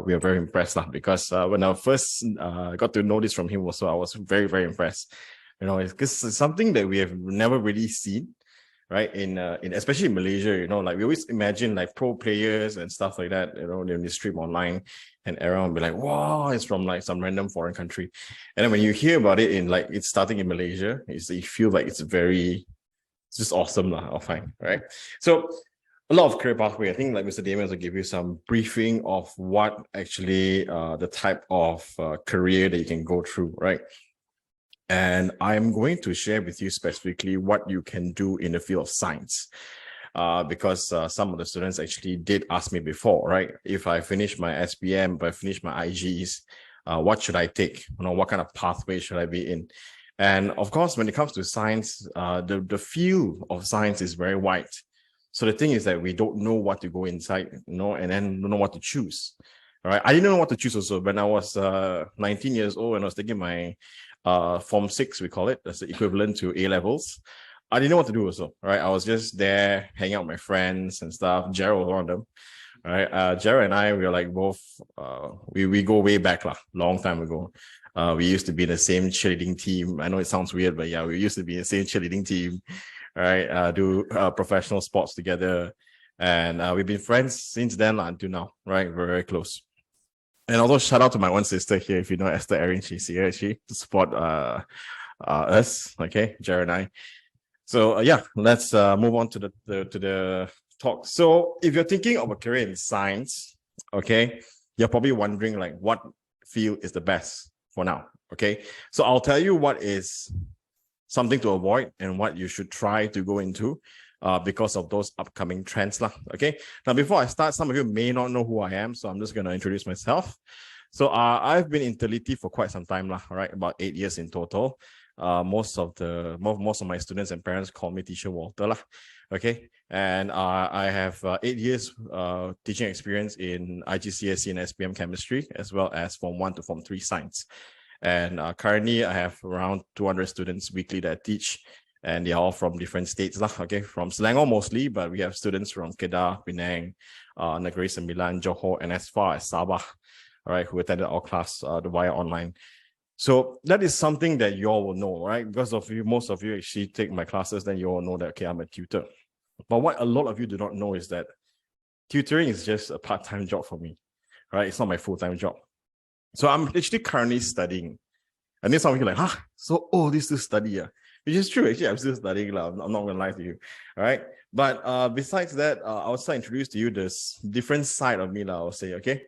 we are very impressed now, because when I first got to know this from him, also I was very, very impressed. Because it's something that we have never really seen, right? In especially in Malaysia, like we always imagine like pro players and stuff like that, they stream online and everyone will be like, wow, it's from like some random foreign country. And then when you hear about it in like it's starting in Malaysia, you feel like it's just awesome, I find, right? So a lot of career pathway. I think like Mr. Damian will give you some briefing of what actually the type of career that you can go through, right? And I'm going to share with you specifically what you can do in the field of science. Because some of the students actually did ask me before, right? If I finish my SPM, if I finish my IGs, what should I take? What kind of pathway should I be in? And of course, when it comes to science, the field of science is very wide. So the thing is that we don't know what to go inside, and then don't know what to choose. All right. I didn't know what to choose also when I was 19 years old and I was taking my Form 6, we call it. That's the equivalent to A levels. I didn't know what to do also, right? I was just there hanging out with my friends and stuff. Gerald was one of them, right? Gerald and I, we were like both, we go way back, long time ago. We used to be in the same cheerleading team. I know it sounds weird, but yeah, we used to be in the same cheerleading team, right? Do professional sports together. And we've been friends since then until now, right? We're very close. And also shout out to my one sister here. If you know Esther Erin, she's here actually to support us, okay, Jared and I. So yeah, let's move on to the talk. So if you're thinking of a career in science, okay, you're probably wondering like what field is the best for now, okay? So I'll tell you what is something to avoid and what you should try to go into because of those upcoming trends, okay? Now, before I start, some of you may not know who I am, so I'm just going to introduce myself. So I've been in Teliti for quite some time, right? About 8 years in total. Most of my students and parents call me Teacher Walter, okay? And I have 8 years teaching experience in IGCSE and SPM chemistry, as well as Form 1 to Form 3 science. And currently, I have around 200 students weekly that I teach, and they're all from different states, okay? From Selangor mostly, but we have students from Kedah, Penang, Negeri Sembilan, Johor, and as far as Sabah, all right, who attended our class via online. So that is something that you all will know, right? Because of you, most of you actually take my classes, then you all know that, okay, I'm a tutor. But what a lot of you do not know is that tutoring is just a part-time job for me, right? It's not my full-time job. So I'm actually currently studying. And then some of you are like, so, this is study, which is true. Actually, I'm still studying. I'm not going to lie to you, all right? But besides that, I'll start introduce to you this different side of me, I'll say, okay?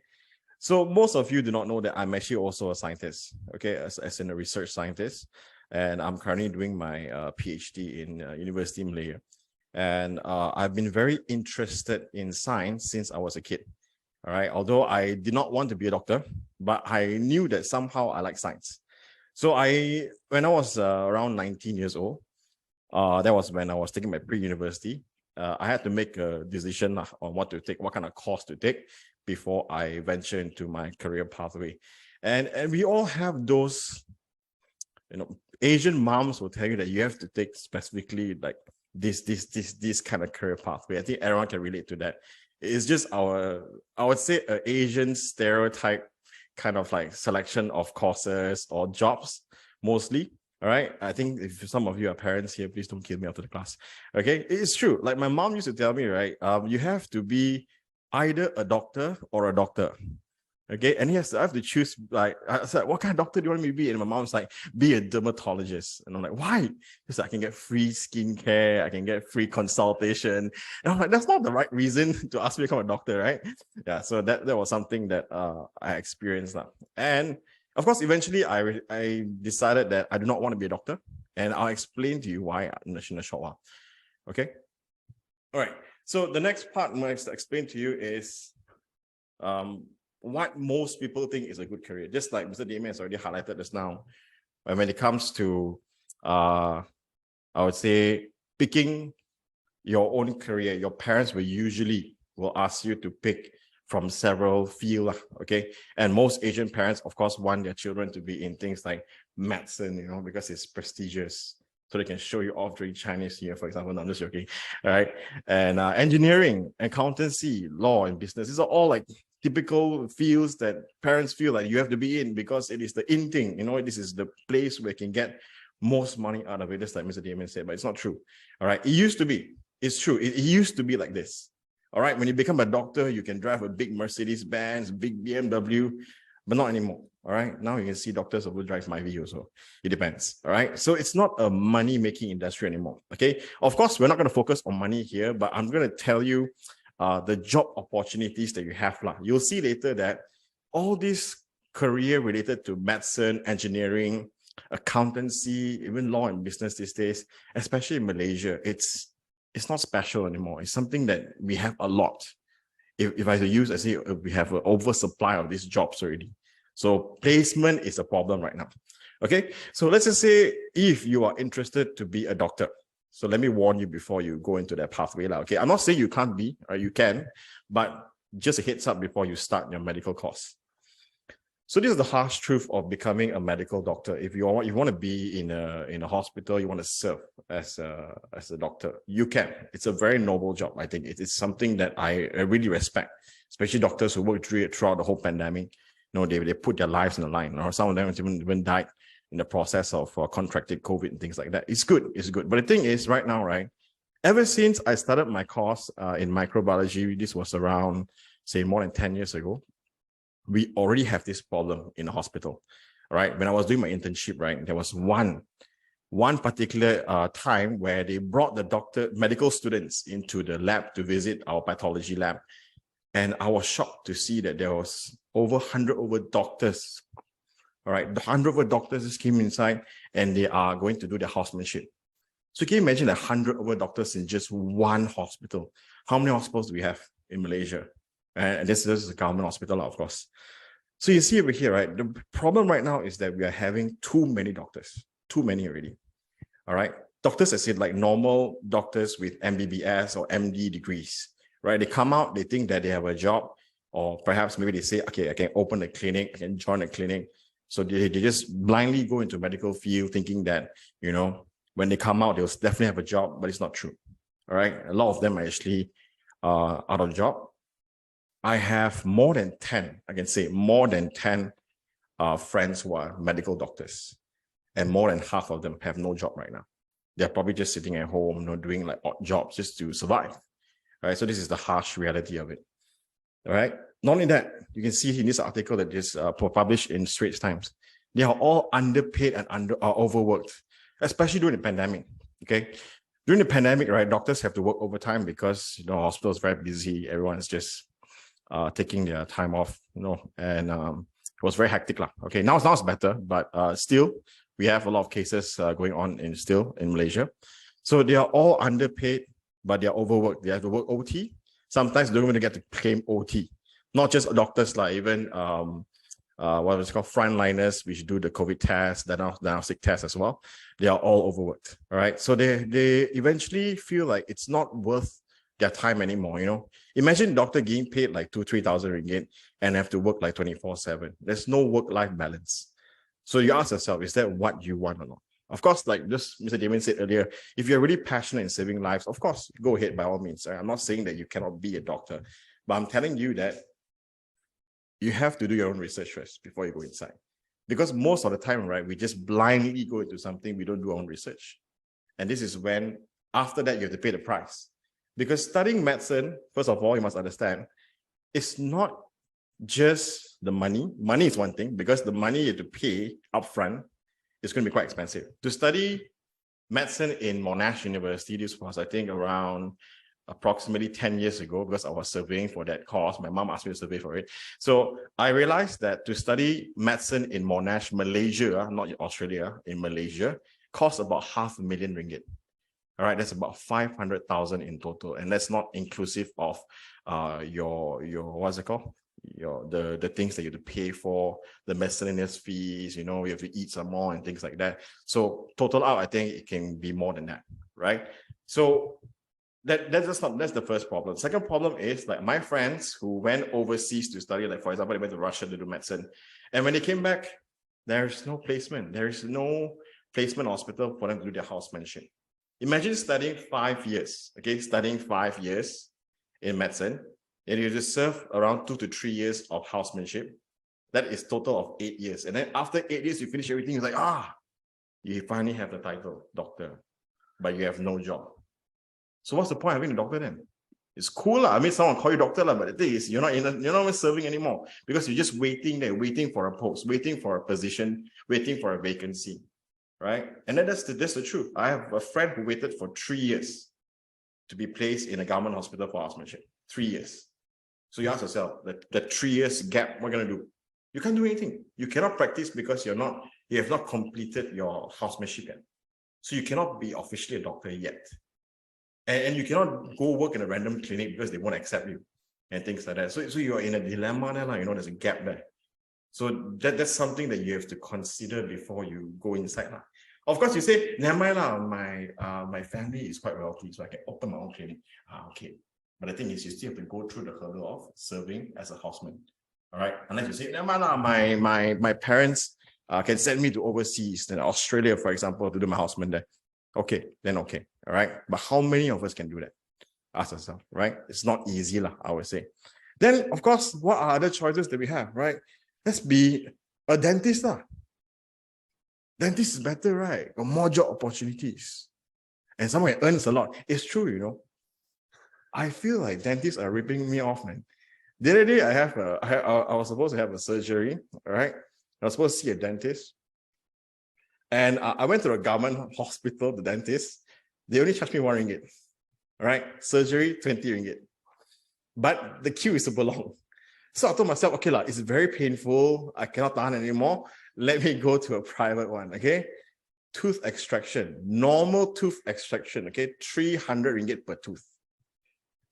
So most of you do not know that I'm actually also a scientist, okay, as in a research scientist. And I'm currently doing my PhD in University of Malaya. And I've been very interested in science since I was a kid, all right? Although I did not want to be a doctor, but I knew that somehow I like science. So when I was around 19 years old, that was when I was taking my pre-university. I had to make a decision on what to take, what kind of course to take before I venture into my career pathway. And we all have those, Asian moms will tell you that you have to take specifically like this kind of career pathway. I think everyone can relate to that. It's just I would say an Asian stereotype kind of like selection of courses or jobs mostly. All right. I think if some of you are parents here, please don't kill me after the class. Okay. It's true. Like my mom used to tell me, right? You have to be either a doctor or a doctor. Okay. And yes, I have to choose, like, I said, what kind of doctor do you want me to be? And my mom's like, be a dermatologist. And I'm like, why? Because I can get free skincare, I can get free consultation. And I'm like, that's not the right reason to ask me to become a doctor, right? Yeah. So that was something that I experienced. And of course, eventually I decided that I do not want to be a doctor. And I'll explain to you why in a short while. Okay. All right. So the next part I'm going to explain to you is what most people think is a good career. Just like Mr. Damian has already highlighted just now. When it comes to, I would say, picking your own career, your parents will ask you to pick from several fields, okay? And most Asian parents, of course, want their children to be in things like medicine, because it's prestigious. So they can show you off during Chinese New Year, for example. No, I'm just joking, all right? And engineering, accountancy, law, and business. These are all like typical fields that parents feel like you have to be in because it is the in thing. This is the place where you can get most money out of it, just like Mr. Damian said, but it's not true, all right? It used to be. It's true. It used to be like this. All right, when you become a doctor, you can drive a big Mercedes-Benz, big BMW, but not anymore. All right. Now you can see doctors who drive my V also. It depends. All right. So it's not a money-making industry anymore. Okay. Of course, we're not going to focus on money here, but I'm going to tell you the job opportunities that you have. You'll see later that all this career related to medicine, engineering, accountancy, even law and business these days, especially in Malaysia, it's not special anymore. It's something that we have a lot. If I use, I say we have an oversupply of these jobs already. So placement is a problem right now. Okay, so let's just say if you are interested to be a doctor. So let me warn you before you go into that pathway. Okay, I'm not saying you can't be, or you can, but just a heads up before you start your medical course. So this is the harsh truth of becoming a medical doctor. If you want to be in a hospital, you want to serve as a doctor, you can. It's a very noble job. I think it is something that I really respect, especially doctors who worked throughout the whole pandemic. You know, they put their lives on the line, or some of them even died in the process of contracted COVID and things like that. It's good. But the thing is, right now, right, ever since I started my course in microbiology, this was around, say, more than 10 years ago, we already have this problem in the hospital, right? When I was doing my internship, right, there was one particular time where they brought the medical students into the lab to visit our pathology lab. And I was shocked to see that there was over 100 doctors, all right? The 100 doctors just came inside and they are going to do their housemanship. So can you imagine 100 doctors in just one hospital? How many hospitals do we have in Malaysia? And this is a government hospital, of course. So you see over here, right? The problem right now is that we are having too many doctors, too many already. All right. Doctors, I said, like normal doctors with MBBS or MD degrees, right? They come out, they think that they have a job, or perhaps maybe they say, okay, I can open a clinic, I can join a clinic. So they just blindly go into medical field thinking that, you know, when they come out, they'll definitely have a job, but it's not true. All right. A lot of them are actually out of job. I have more than 10, I can say more than 10 friends who are medical doctors, and more than half of them have no job right now. They're probably just sitting at home, you know, doing like odd jobs just to survive. All right, so this is the harsh reality of it. All right, not only that, you can see in this article that is published in Straits Times, they are all underpaid and overworked, especially during the pandemic. Okay, during the pandemic, right, doctors have to work overtime because, you know, hospital is very busy. Everyone's just taking their time off, you know, and it was very hectic. Okay, now it's better, but still, we have a lot of cases going on in Malaysia. So they are all underpaid, but they are overworked. They have to work OT. Sometimes they don't even get to claim OT. Not just doctors, like even what is called frontliners, which do the COVID test, diagnostic test as well. They are all overworked. All right, so they eventually feel like it's not worth their time anymore. You know, imagine doctor getting paid like 2,000-3,000 ringgit and have to work like 24/7. There's no work-life balance. So you ask yourself, is that what you want or not? Of course, like just Mr. Damian said earlier, if you're really passionate in saving lives, of course, go ahead by all means. I'm not saying that you cannot be a doctor, but I'm telling you that you have to do your own research first before you go inside. Because most of the time, right, we just blindly go into something, we don't do our own research. And this is when, after that, you have to pay the price. Because studying medicine, first of all, you must understand, it's not just the money. Money is one thing, because the money you have to pay upfront is going to be quite expensive. To study medicine in Monash University, this was, I think, around approximately 10 years ago, because I was surveying for that course. My mom asked me to survey for it. So I realized that to study medicine in Monash, Malaysia, not Australia, in Malaysia, costs about $500,000 ringgit. All right, that's about 500,000 in total, and that's not inclusive of your what's it called? The things that you have to pay for, the miscellaneous fees. You know, you have to eat some more and things like that. So total out, I think it can be more than that, right? So that's the first problem. Second problem is, like, my friends who went overseas to study, like for example, they went to Russia to do medicine, and when they came back, there's no placement. There is no placement hospital for them to do their housemanship. Imagine studying 5 years, okay? Studying 5 years in medicine, and you just serve around 2 to 3 years of housemanship. That is total of 8 years. And then after 8 years, you finish everything, it's like, you finally have the title doctor, but you have no job. So what's the point of having a doctor then? It's cool, lah. I mean, someone call you doctor, lah, but the thing is, you're not even serving anymore because you're just waiting there, waiting for a post, waiting for a position, waiting for a vacancy, right? And then that's the truth. I have a friend who waited for 3 years to be placed in a government hospital for housemanship. 3 years. So you ask yourself, the 3 years gap, what are you gonna do? You can't do anything. You cannot practice because you have not completed your housemanship yet. So you cannot be officially a doctor yet. And you cannot go work in a random clinic because they won't accept you and things like that. So you're in a dilemma there, there's a gap there. So that's something that you have to consider before you go inside. Of course, you say, never mind, my family is quite wealthy, so I can open my own clinic. Okay. But the thing is, you still have to go through the hurdle of serving as a houseman. All right. Unless you say, never mind, my parents can send me to overseas, then Australia, for example, to do my houseman there. Okay, then okay. All right. But how many of us can do that? Ask yourself, right? It's not easy, I would say. Then, of course, what are other choices that we have, right? Let's be a dentist. Dentist is better, right? Got more job opportunities. And someone earns a lot. It's true, I feel like dentists are ripping me off, man. The other day, I was supposed to have a surgery, all right? I was supposed to see a dentist. And I went to a government hospital, the dentist. They only charged me 1 ringgit. All right, surgery, 20 ringgit. But the queue is super long. So I told myself, okay, it's very painful. I cannot tahan anymore. Let me go to a private one, okay? Tooth extraction, normal tooth extraction, okay? 300 ringgit per tooth.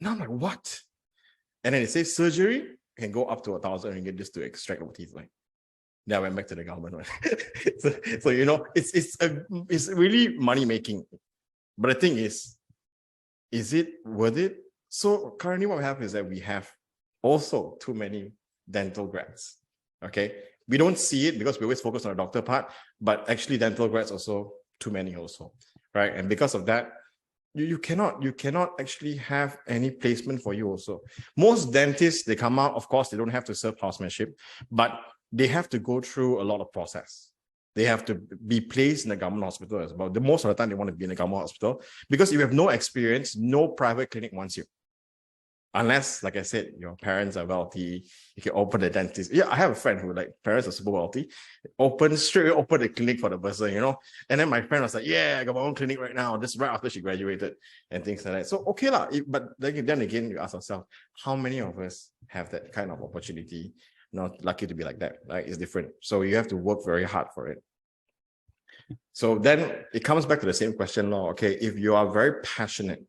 Now I'm like, what? And then it says surgery can go up to 1,000 ringgit just to extract the teeth. Then I went back to the government one. so it's really money making. But the thing is it worth it? So currently what we have is that we have also too many dental grads. Okay. We don't see it because we always focus on the doctor part, but actually dental grads also too many also. Right. And because of that, you cannot actually have any placement for you also. Most dentists, they come out, of course, they don't have to serve housemanship, but they have to go through a lot of process. They have to be placed in a government hospital as well. The most of the time they want to be in a government hospital because if you have no experience, no private clinic wants you. Unless, like I said, your parents are wealthy, you can open a dentist. Yeah, I have a friend who parents are super wealthy, straight away open a clinic for the person, And then my friend was like, yeah, I got my own clinic right now. This is right after she graduated and things like that. So, okay, but then again, you ask yourself, how many of us have that kind of opportunity? Not lucky to be like that, right? It's different. So you have to work very hard for it. So then it comes back to the same question, okay, if you are very passionate,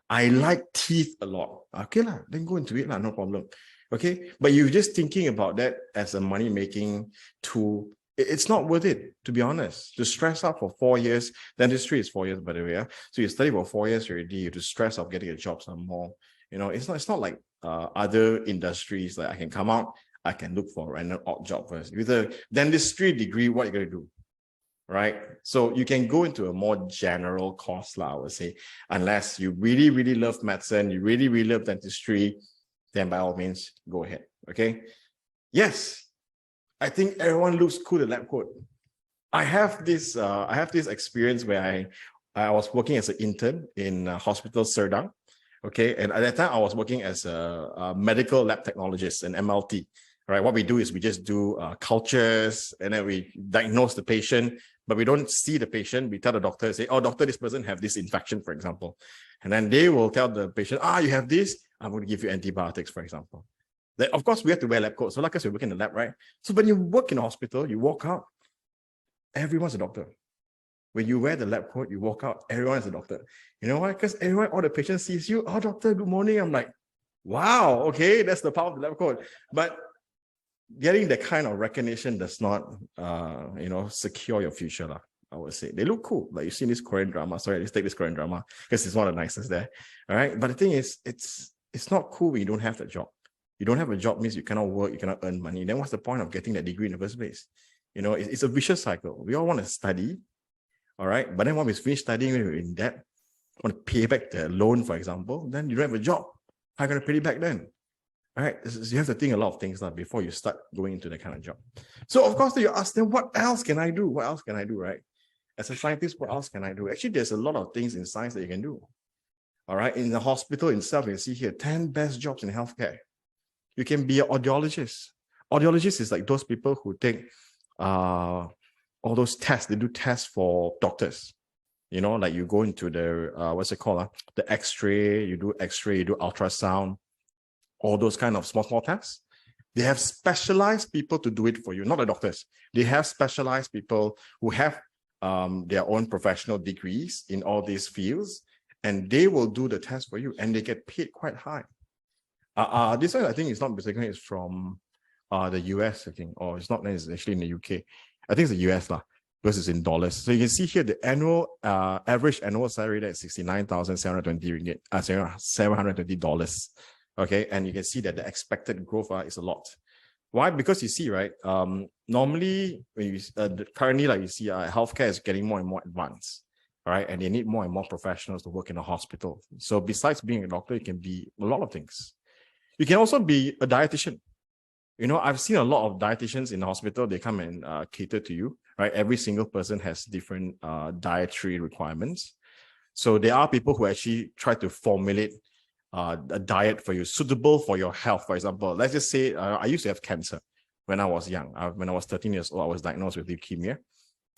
I like teeth a lot. Okay, then go into it, no problem. Okay, but you're just thinking about that as a money-making tool. It's not worth it, to be honest. To stress out for 4 years, dentistry is 4 years, by the way. So you study for 4 years already, you have to stress out getting a job some more. It's not like other industries. Like I can come out, I can look for a random odd job first. With a dentistry degree, what are you going to do? Right? So you can go into a more general course, I would say, unless you really, really love medicine, you really, really love dentistry, then by all means, go ahead. Okay? Yes, I think everyone looks cool in lab coat. I have this experience where I was working as an intern in Hospital Serdang. Okay, and at that time I was working as a medical lab technologist, an MLT. Right, what we do is we just do cultures and then we diagnose the patient, but we don't see the patient. We tell the doctor, say, oh, doctor, this person have this infection, for example. And then they will tell the patient, you have this, I'm going to give you antibiotics, for example. Then, of course, we have to wear lab coats. So like us, we work in the lab, right? So when you work in a hospital, you walk out, everyone's a doctor. When you wear the lab coat, you walk out, everyone is a doctor. You know why? Because all the patient sees you, oh, doctor, good morning. I'm like, wow, okay, that's the power of the lab coat. But getting that kind of recognition does not, secure your future, I would say. They look cool. Like you see this Korean drama. Sorry, let's take this Korean drama because it's one of the nicest there. All right. But the thing is, it's not cool when you don't have that job. You don't have a job means you cannot work, you cannot earn money. Then what's the point of getting that degree in the first place? It's a vicious cycle. We all want to study. All right. But then when we finish studying, when we're in debt, want to pay back the loan, for example, then you don't have a job. How are you going to pay it back then? All right, you have to think a lot of things before you start going into that kind of job. So of course, you ask them, what else can I do? What else can I do, right? As a scientist, what else can I do? Actually, there's a lot of things in science that you can do. All right. In the hospital itself, you see here 10 best jobs in healthcare. You can be an audiologist. Audiologist is like those people who take all those tests. They do tests for doctors. You know, like you go into the what's it called? The X-ray, you do ultrasound, all those kind of small tests. They have specialized people to do it for you, not the doctors. They have specialized people who have their own professional degrees in all these fields, and they will do the test for you, and they get paid quite high. This one, I think, is not mistaken, it's from the US, I think, or it's not, it's actually in the UK. I think it's the US lah, because it's in dollars. So you can see here the annual average annual salary there is 69,720 ringgit, $720. Okay, and you can see that the expected growth is a lot. Why? Because you see, right? Normally, when you currently, like you see, healthcare is getting more and more advanced, right? And they need more and more professionals to work in a hospital. So besides being a doctor, it can be a lot of things. You can also be a dietitian. You know, I've seen a lot of dietitians in the hospital. They come and cater to you, right? Every single person has different dietary requirements. So there are people who actually try to formulate a diet for you, suitable for your health. For example, let's just say I used to have cancer when I was young. When I was 13 years old, I was diagnosed with leukemia.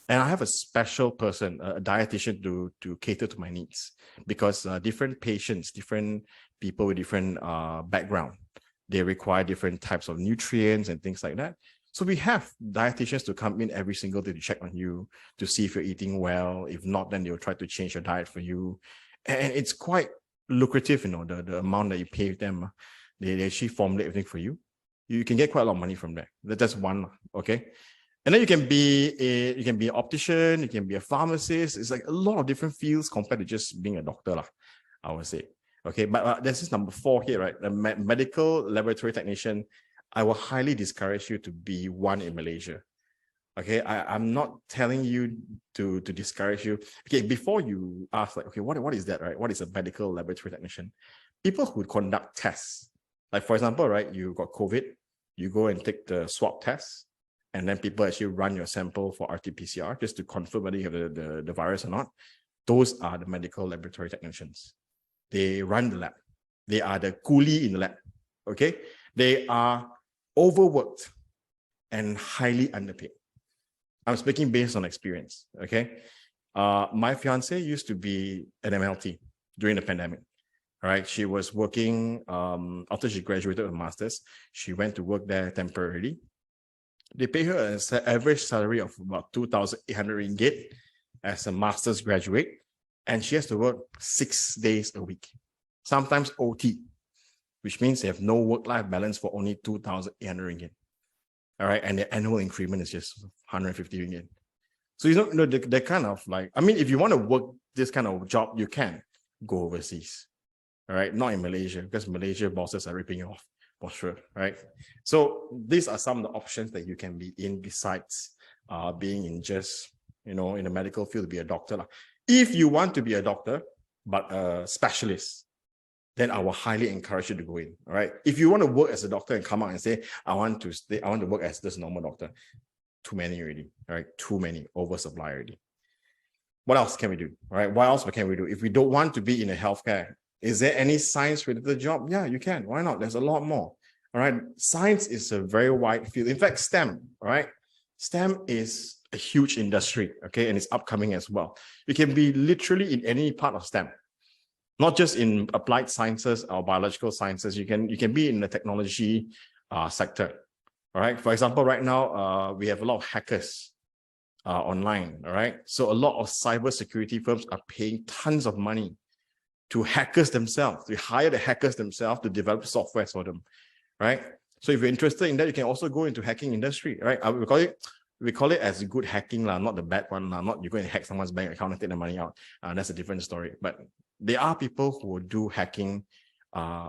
And I have a special person, a dietitian to cater to my needs, because different patients, different people with different background, they require different types of nutrients and things like that. So we have dietitians to come in every single day to check on you, to see if you're eating well. If not, then they'll try to change your diet for you. And it's quite lucrative, you know, the amount that you pay them. They actually formulate everything for you. You can get quite a lot of money from there. That's one, okay? And then you can be an optician, you can be a pharmacist. It's like a lot of different fields compared to just being a doctor lah, I would say. Okay, but there's this number 4 here, right? The medical laboratory technician. I will highly discourage you to be one in Malaysia. Okay, I'm not telling you to discourage you. Okay, before you ask, like, okay, what is that, right? What is a medical laboratory technician? People who conduct tests. Like, for example, right, you got COVID, you go and take the swab test, and then people actually run your sample for RT-PCR just to confirm whether you have the virus or not. Those are the medical laboratory technicians. They run the lab. They are the coolie in the lab, okay? They are overworked and highly underpaid. I'm speaking based on experience, okay? My fiance used to be an MLT during the pandemic, right? She was working, after she graduated with a master's, she went to work there temporarily. They pay her an average salary of about 2,800 ringgit as a master's graduate, and she has to work 6 days a week, sometimes OT, which means they have no work-life balance for only 2,800 ringgit. All right, and the annual increment is just 150 ringgit. So, you know, they're kind of like, I mean, if you want to work this kind of job, you can go overseas. All right, not in Malaysia, because Malaysia bosses are ripping you off, for sure, right? So these are some of the options that you can be in besides being in just, you know, in the medical field to be a doctor. If you want to be a doctor, but a specialist, then I will highly encourage you to go in. All right. If you want to work as a doctor and come out and say, I want to work as this normal doctor, too many already. All right. Too many, oversupply already. What else can we do? All right. What else can we do? If we don't want to be in a healthcare, is there any science related job? Yeah, you can. Why not? There's a lot more. All right. Science is a very wide field. In fact, STEM, all right. STEM is a huge industry. Okay. And it's upcoming as well. You can be literally in any part of STEM. Not just in applied sciences or biological sciences, you can be in the technology sector. All right. For example, right now we have a lot of hackers online. All right. So a lot of cybersecurity firms are paying tons of money to hackers themselves. To hire the hackers themselves to develop software for them. Right. So if you're interested in that, you can also go into hacking industry. Right. We call it as good hacking, not the bad one. Not you go and hack someone's bank account and take the money out. That's a different story. But there are people who do hacking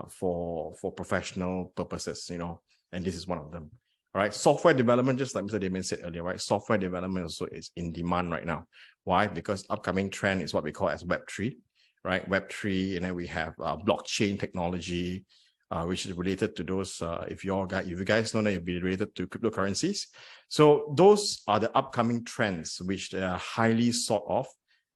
for professional purposes, you know, and this is one of them. All right. Software development, just like Mr. Damian said earlier, right? Software development also is in demand right now. Why? Because upcoming trend is what we call as Web3, right? Web3, and then we have blockchain technology, which is related to those, if you guys know that, it'll be related to cryptocurrencies. So those are the upcoming trends, which they are highly sought of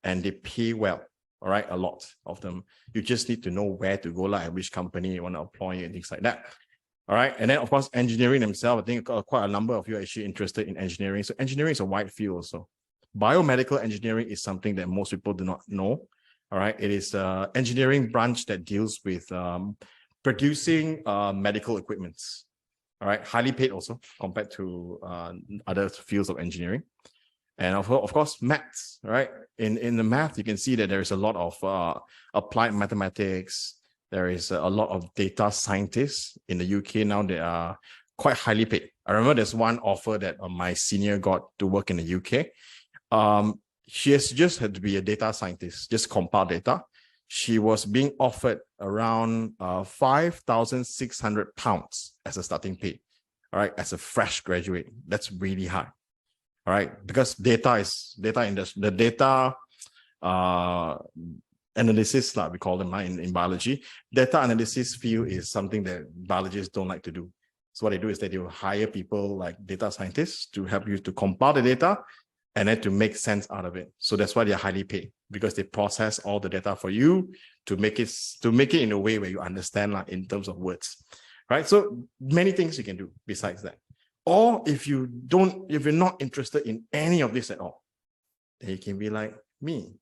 and they pay well. All right, a lot of them. You just need to know where to go, like which company you want to employ and things like that. All right, and then of course, engineering themselves. I think quite a number of you are actually interested in engineering. So engineering is a wide field also. Biomedical engineering is something that most people do not know. All right, it is an engineering branch that deals with producing medical equipments. All right, highly paid also compared to other fields of engineering. And of course, maths, right? In the math, you can see that there is a lot of applied mathematics. There is a lot of data scientists in the UK now. They are quite highly paid. I remember there's one offer that my senior got to work in the UK. She has just had to be a data scientist, just compile data. She was being offered around £5,600 as a starting pay. All right, as a fresh graduate. That's really high. All right, because data industry, the data analysis, like we call them in biology, data analysis field is something that biologists don't like to do. So what they do is that they will hire people like data scientists to help you to compile the data and then to make sense out of it. So that's why they're highly paid, because they process all the data for you to make it in a way where you understand, like in terms of words, right? So many things you can do besides that. Or if you're not interested in any of this at all, then you can be like me.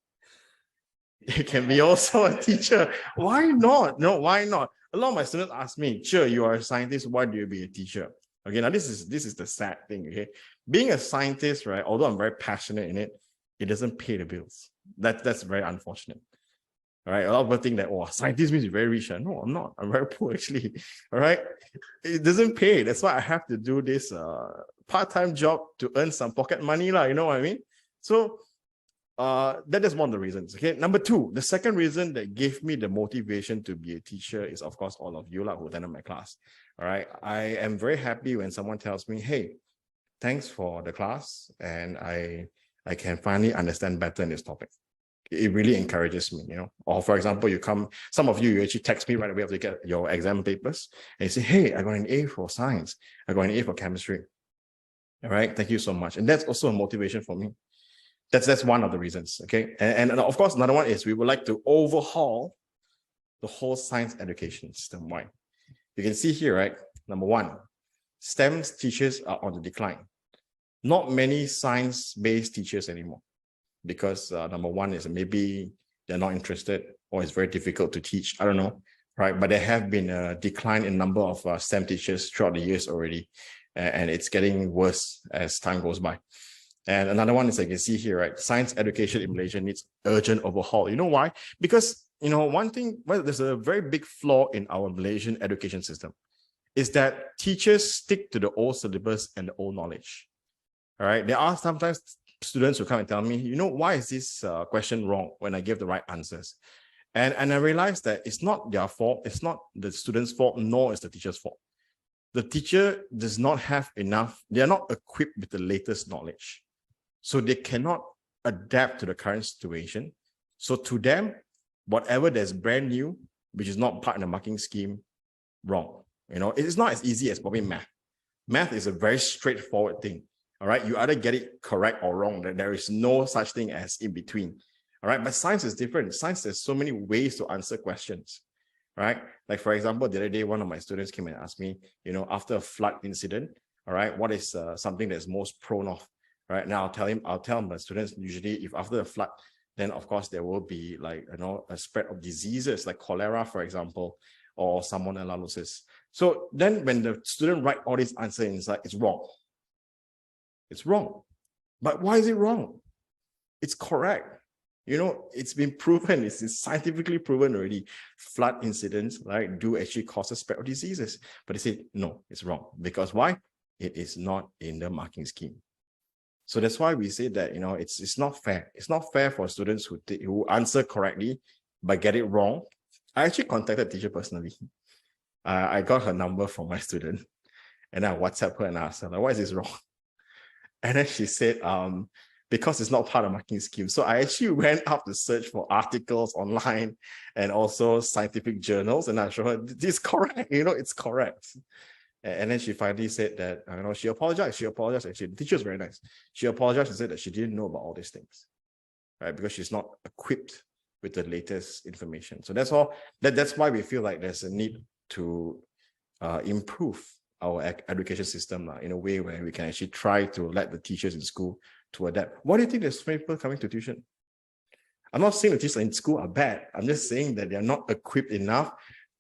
You can be also a teacher. Why not? No, why not? A lot of my students ask me, sure, you are a scientist, why do you be a teacher? Okay, now this is the sad thing, okay? Being a scientist, right, although I'm very passionate in it, it doesn't pay the bills. That's very unfortunate. All right, a lot of people think that, oh, scientist means you're very rich. No, I'm not. I'm very poor, actually. All right, it doesn't pay. That's why I have to do this part-time job to earn some pocket money, you know what I mean? So that is one of the reasons. Okay, number two, the second reason that gave me the motivation to be a teacher is, of course, all of you who attended my class. All right, I am very happy when someone tells me, hey, thanks for the class, and I can finally understand better in this topic. It really encourages me, you know. Or for example, some of you actually text me right away after you get your exam papers and you say, hey, I got an A for science. I got an A for chemistry. All right, thank you so much. And that's also a motivation for me. That's one of the reasons, okay? And of course, another one is we would like to overhaul the whole science education system. Why? You can see here, right? Number one, STEM teachers are on the decline. Not many science-based teachers anymore, because number one is maybe they're not interested, or it's very difficult to teach. I don't know, right? But there have been a decline in number of STEM teachers throughout the years already, and it's getting worse as time goes by. And another one is, I can see here, right? Science education in Malaysia needs urgent overhaul. You know why? Because, you know, one thing, well, there's a very big flaw in our Malaysian education system, is that teachers stick to the old syllabus and the old knowledge. All right. There are sometimes students who come and tell me, you know, why is this question wrong when I give the right answers? And I realized that it's not their fault. It's not the student's fault, nor is the teacher's fault. The teacher does not have enough. They are not equipped with the latest knowledge. So they cannot adapt to the current situation. So to them, whatever that's brand new, which is not part of the marking scheme, wrong. You know, it is not as easy as probably math. Math is a very straightforward thing. All right, you either get it correct or wrong. There is no such thing as in between. All right, but science is different. Science, there's so many ways to answer questions. Right? Like, for example, the other day, one of my students came and asked me, you know, after a flood incident, all right, what is something that's most prone of? Right now, I'll tell my students, usually if after the flood, then of course there will be, like, you know, a spread of diseases like cholera, for example, or salmonellosis. So then when the student write all these answers inside, it's wrong. It's wrong. But why is it wrong? It's correct. You know, it's been proven, it's scientifically proven already. Flood incidents, right, do actually cause a spread of diseases. But they say, no, it's wrong. Because why? It is not in the marking scheme. So that's why we say that, you know, it's not fair. It's not fair for students who answer correctly but get it wrong. I actually contacted the teacher personally. I got her number from my student, and I WhatsApp her and asked her, like, why is this wrong? And then she said, because it's not part of the marking scheme. So I actually went up to search for articles online and also scientific journals, and I showed her, this is correct, you know, it's correct. And then she finally said that, you know, she apologized. Actually, the teacher was very nice. She apologized and said that she didn't know about all these things, right? Because she's not equipped with the latest information. So that's all. That's why we feel like there's a need to improve our education system in a way where we can actually try to let the teachers in school to adapt. Why do you think there's people coming to tuition? I'm not saying the teachers in school are bad. I'm just saying that they're not equipped enough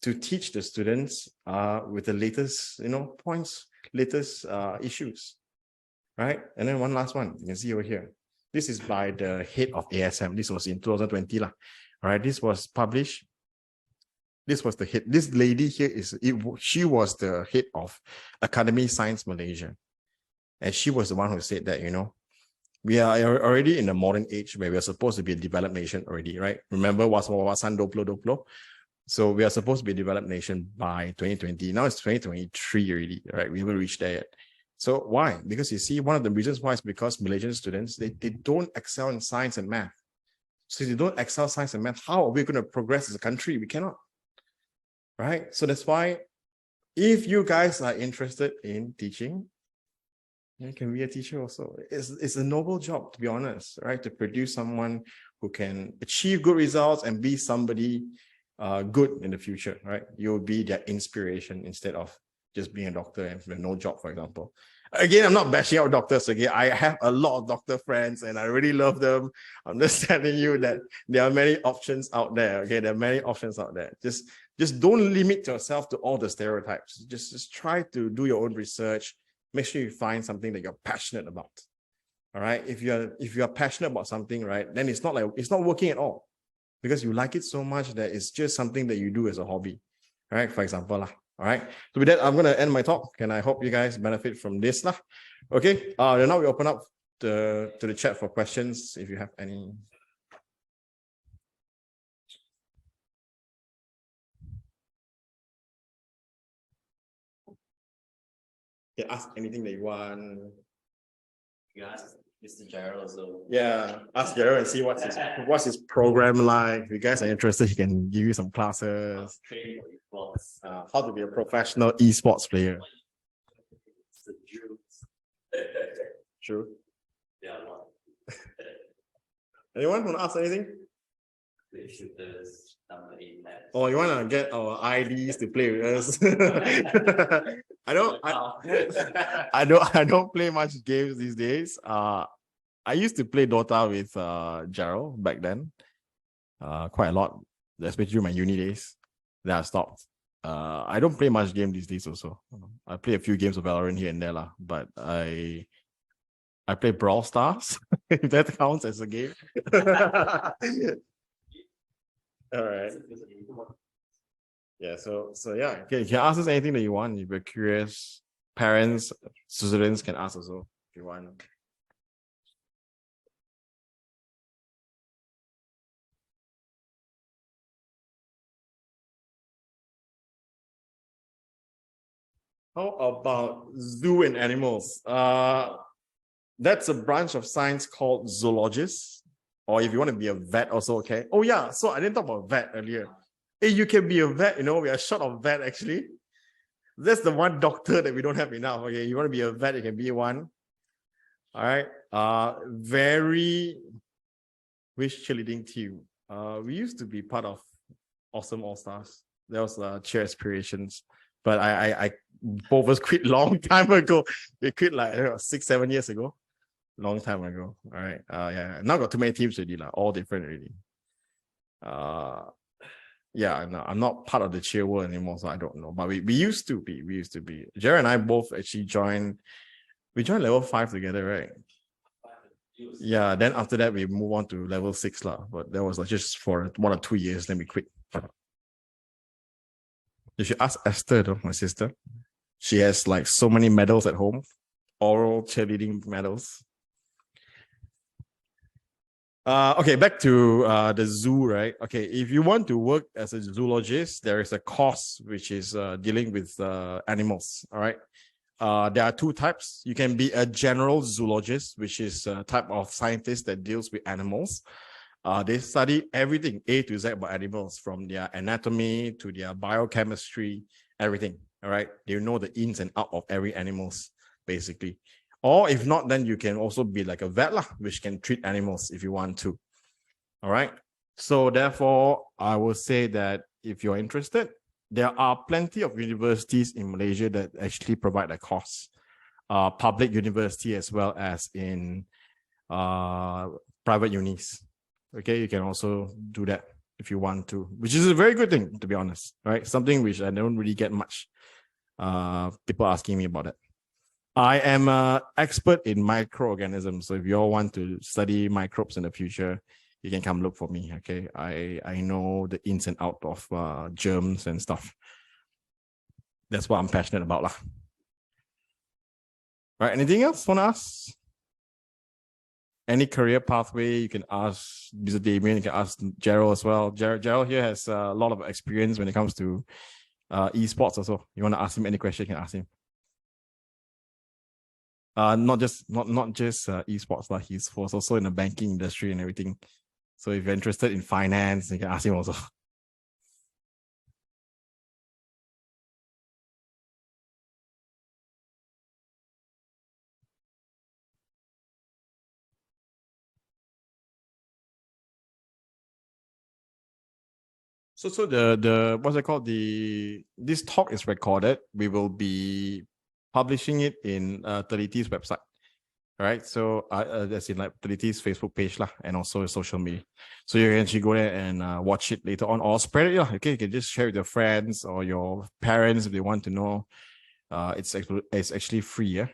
to teach the students with the latest, points, latest issues, right? And then one last one, you can see over here. This is by the head of ASM. This was in 2020, all right? This was published. This was the head. This lady here she was the head of Academy Science Malaysia, and she was the one who said that we are already in a modern age where we are supposed to be a developed nation already, right? Remember wawasan 2020? So we are supposed to be a developed nation by 2020. Now it's 2023 already, right? We haven't reached there yet. So why? Because you see, one of the reasons why is because Malaysian students, they don't excel in science and math. So if you don't excel science and math, how are we going to progress as a country? We cannot, right? So that's why if you guys are interested in teaching, you can be a teacher also. It's a noble job, to be honest, right? To produce someone who can achieve good results and be somebody good in the future, right? You'll be their inspiration instead of just being a doctor and no job, for example. Again, I'm not bashing out doctors again. I have a lot of doctor friends and I really love them. I'm just telling you that there are many options out there. Okay, there are many options out there. Just don't limit yourself to all the stereotypes. Just try to do your own research. Make sure you find something that you're passionate about. All right. If you're passionate about something, right, then it's not working at all because you like it so much that it's just something that you do as a hobby. All right. For example, all right. So with that, I'm gonna end my talk, and I hope you guys benefit from this, Okay. Now we open up to the chat for questions if you have any. You can ask anything that you want. You ask Mr. Gerald also. Yeah, ask Gerald and see what's his program like. If you guys are interested, he can give you some classes. How to be a professional esports player. True. Yeah. Anyone want to ask anything? Shooters, Oh, you want to get our IDs to play with us? I don't play much games these days. I used to play Dota with Gerald back then. Quite a lot, especially during my uni days. Then I stopped. I don't play much game these days also. I play a few games of Valorant here and there, but I play Brawl Stars, if that counts as a game. All right. Yeah, so yeah, you can ask us anything that you want. If you're curious, parents, students can ask also if you want. How about zoo and animals? That's a branch of science called zoologist. Or if you want to be a vet also, okay. Oh yeah, so I didn't talk about vet earlier. Hey, you can be a vet, we are short of vet actually. That's the one doctor that we don't have enough. Okay, you want to be a vet, you can be one. All right. Which cheerleading team? We used to be part of Awesome All Stars. That was cheer aspirations. But I both of us quit long time ago. We quit like 6-7 years ago. Long time ago. All right. Yeah. Now got too many teams already, all different already. Yeah, no, I'm not part of the cheer world anymore, so I don't know. But we used to be. Jared and I both actually joined level 5 together, right? Yeah, then after that we move on to level 6 but that was just for 1 or 2 years, then we quit. You should ask Esther though, my sister. She has so many medals at home, oral cheerleading medals. Okay, back to the zoo, right? Okay, if you want to work as a zoologist, there is a course which is dealing with animals, all right? There are 2 types. You can be a general zoologist, which is a type of scientist that deals with animals. They study everything A to Z about animals, from their anatomy to their biochemistry, everything, all right? They know the ins and outs of every animals, basically. Or if not, then you can also be like a vet, which can treat animals if you want to. All right. So therefore, I will say that if you're interested, there are plenty of universities in Malaysia that actually provide a course. Public university as well as in private unis. Okay, you can also do that if you want to, which is a very good thing, to be honest, right? Something which I don't really get much people asking me about it. I am an expert in microorganisms. So if you all want to study microbes in the future, you can come look for me. Okay, I know the ins and out of germs and stuff. That's what I'm passionate about, lah. Right? Anything else want to ask? Any career pathway, you can ask Mr. Damian, you can ask Gerald as well. Gerald here has a lot of experience when it comes to esports also. You want to ask him any question, you can ask him. Not just esports, but he was also in the banking industry and everything. So if you're interested in finance, you can ask him also. So the what's it called? This talk is recorded. We will be publishing it in 30T's website. All right. So that's in like 30T's Facebook page lah, and also social media. So you can actually go there and watch it later on or spread it. Okay, you can just share with your friends or your parents if they want to know. It's actually free. Yeah.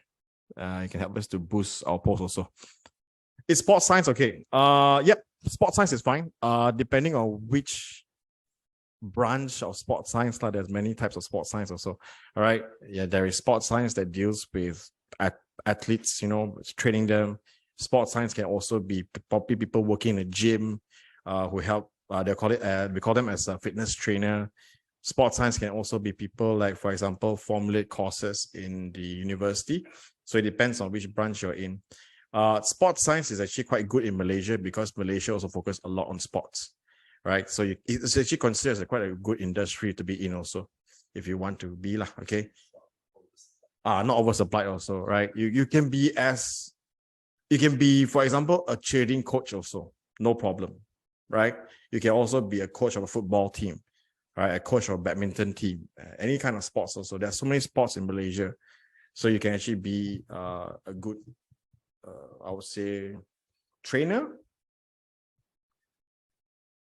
You can help us to boost our post also. Is sports science okay? Yep. Sports science is fine. Depending on which branch of sports science, there's many types of sports science also. All right. Yeah, there is sports science that deals with athletes, training them. Sports science can also be probably people working in a gym who help. We call them as a fitness trainer. Sports science can also be people like, for example, formulate courses in the university. So it depends on which branch you're in. Sports science is actually quite good in Malaysia because Malaysia also focuses a lot on sports. Right, so it's actually considered as quite a good industry to be in also, if you want to be lah. Okay, not oversupplied also, right? You can be, for example, a cheerleading coach also, no problem, right? You can also be a coach of a football team, right? A coach of a badminton team, any kind of sports also. There's so many sports in Malaysia, so you can actually be a good, I would say, trainer.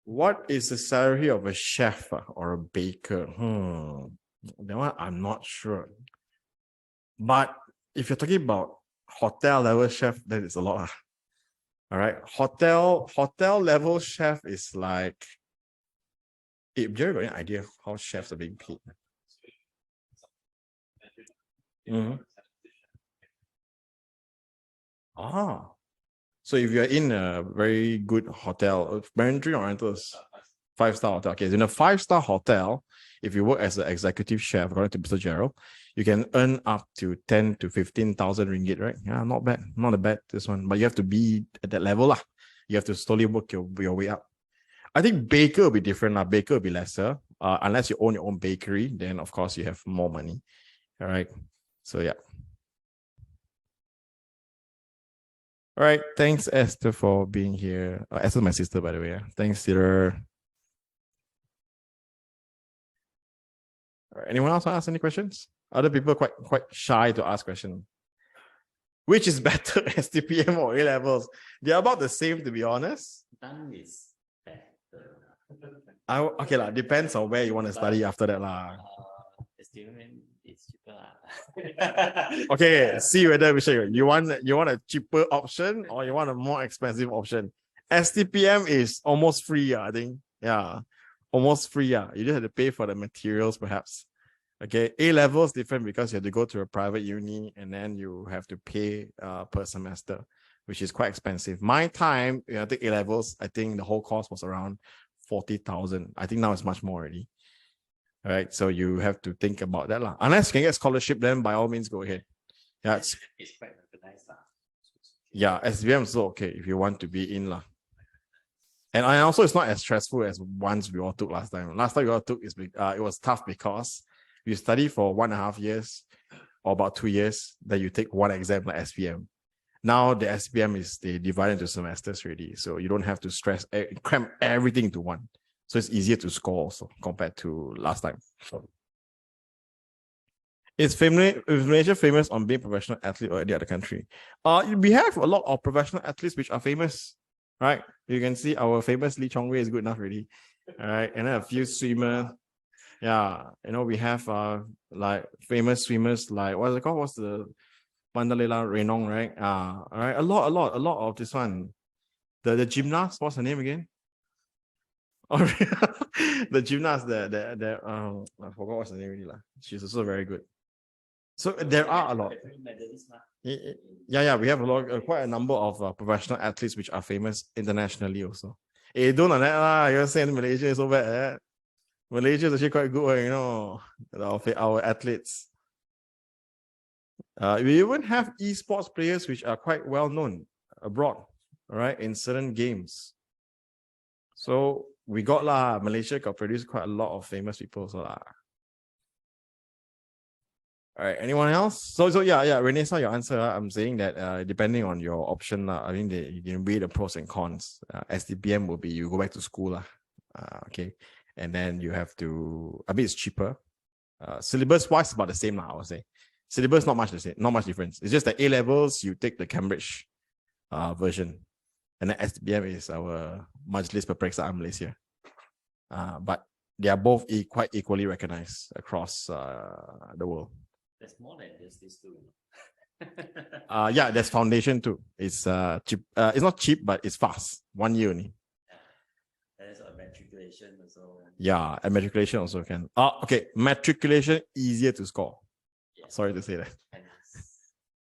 What is the salary of a chef or a baker? That one I'm not sure. But if you're talking about hotel level chef, then it's a lot. All right. Hotel level chef is like, do you have any idea how chefs are being paid? So if you're in a very good hotel, Mandarin Orientals, 5-star hotel. Okay, in a 5-star hotel, if you work as an executive chef, according to Mr. Gerald, you can earn up to 10 to 15,000 ringgit, right? Yeah, not bad. Not a bad, this one. But you have to be at that level lah. You have to slowly work your way up. I think baker will be different. Baker will be lesser. Unless you own your own bakery, then of course you have more money. All right. So yeah. All right. Thanks, Esther, for being here. Esther's my sister, by the way. Thanks, Peter. All right. Anyone else want to ask any questions? Other people are quite shy to ask questions. Which is better, STPM or A-levels? They're about the same, to be honest. None is better. Okay, depends on where you want to study after that. STPM is cheaper. Okay, see whether you want a cheaper option or you want a more expensive option. STPM is almost free, I think. Yeah, almost free. You just have to pay for the materials, perhaps. Okay, A-level is different because you have to go to a private uni and then you have to pay per semester, which is quite expensive. My time, I think A-levels, I think the whole course was around 40,000. I think now it's much more already. All right, so you have to think about that. Unless you can get scholarship, then by all means go ahead. Yeah, it's quite recognized. Yeah, SVM is also okay if you want to be in. And also it's not as stressful as ones we all took last time. Last time we all took it was tough because you study for 1.5 years or about 2 years, then you take one exam like SVM. Now the SPM they divide into semesters already, so you don't have to cram everything into one. So it's easier to score also compared to last time. Is Malaysia famous on being professional athlete or any other country? We have a lot of professional athletes which are famous, right? You can see our famous Lee Chong Wei is good enough already, all right? And then a few swimmers. Yeah, we have like famous swimmers like what's it called? What's the Pandalela Renong, right? All right, a lot of this one. The gymnast, what's her name again? Oh, the gymnast, I forgot what's the name really. She's also very good. So there are a lot. Yeah, we have quite a number of professional athletes which are famous internationally also. Hey, don't like that, you're saying Malaysia is so bad. Malaysia is actually quite good, our athletes. We even have esports players which are quite well known abroad, all right, in certain games. So we got Malaysia got produced quite a lot of famous people. So all right, anyone else? So yeah, Renessa, your answer. I'm saying that depending on your option, I mean, you can weigh the pros and cons. SDPM will be you go back to school, okay, and then you have to. I mean, it's cheaper. Syllabus wise, about the same, I would say. Syllabus not much the same, not much difference. It's just that A levels you take the Cambridge version, and then SDPM is our Majlis Perperiksa Malaysia. But they are both quite equally recognized across the world. There's more than just these two. Yeah, there's foundation too. It's cheap. It's not cheap, but it's fast. 1 year only. Yeah. There's a matriculation also. Yeah, and matriculation also can. Okay, matriculation easier to score. Yeah. Sorry to say that.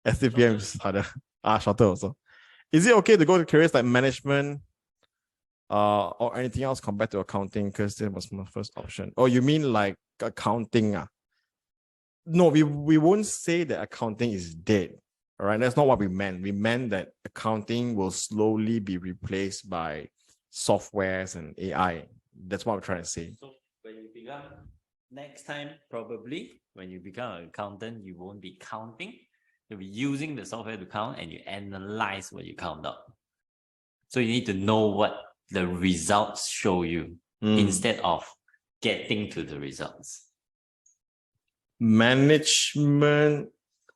SDPM is harder. Shorter also. Is it okay to go to careers like management or anything else compared to accounting? Because that was my first option. Oh, you mean like accounting? No, we won't say that accounting is dead. All right, that's not what we meant. We meant that accounting will slowly be replaced by softwares and AI. That's what I'm trying to say. So when you become next time, probably when you become an accountant, you won't be counting. You'll be using the software to count, and you analyze what you count up. So you need to know what the results show you instead of getting to the results. Management,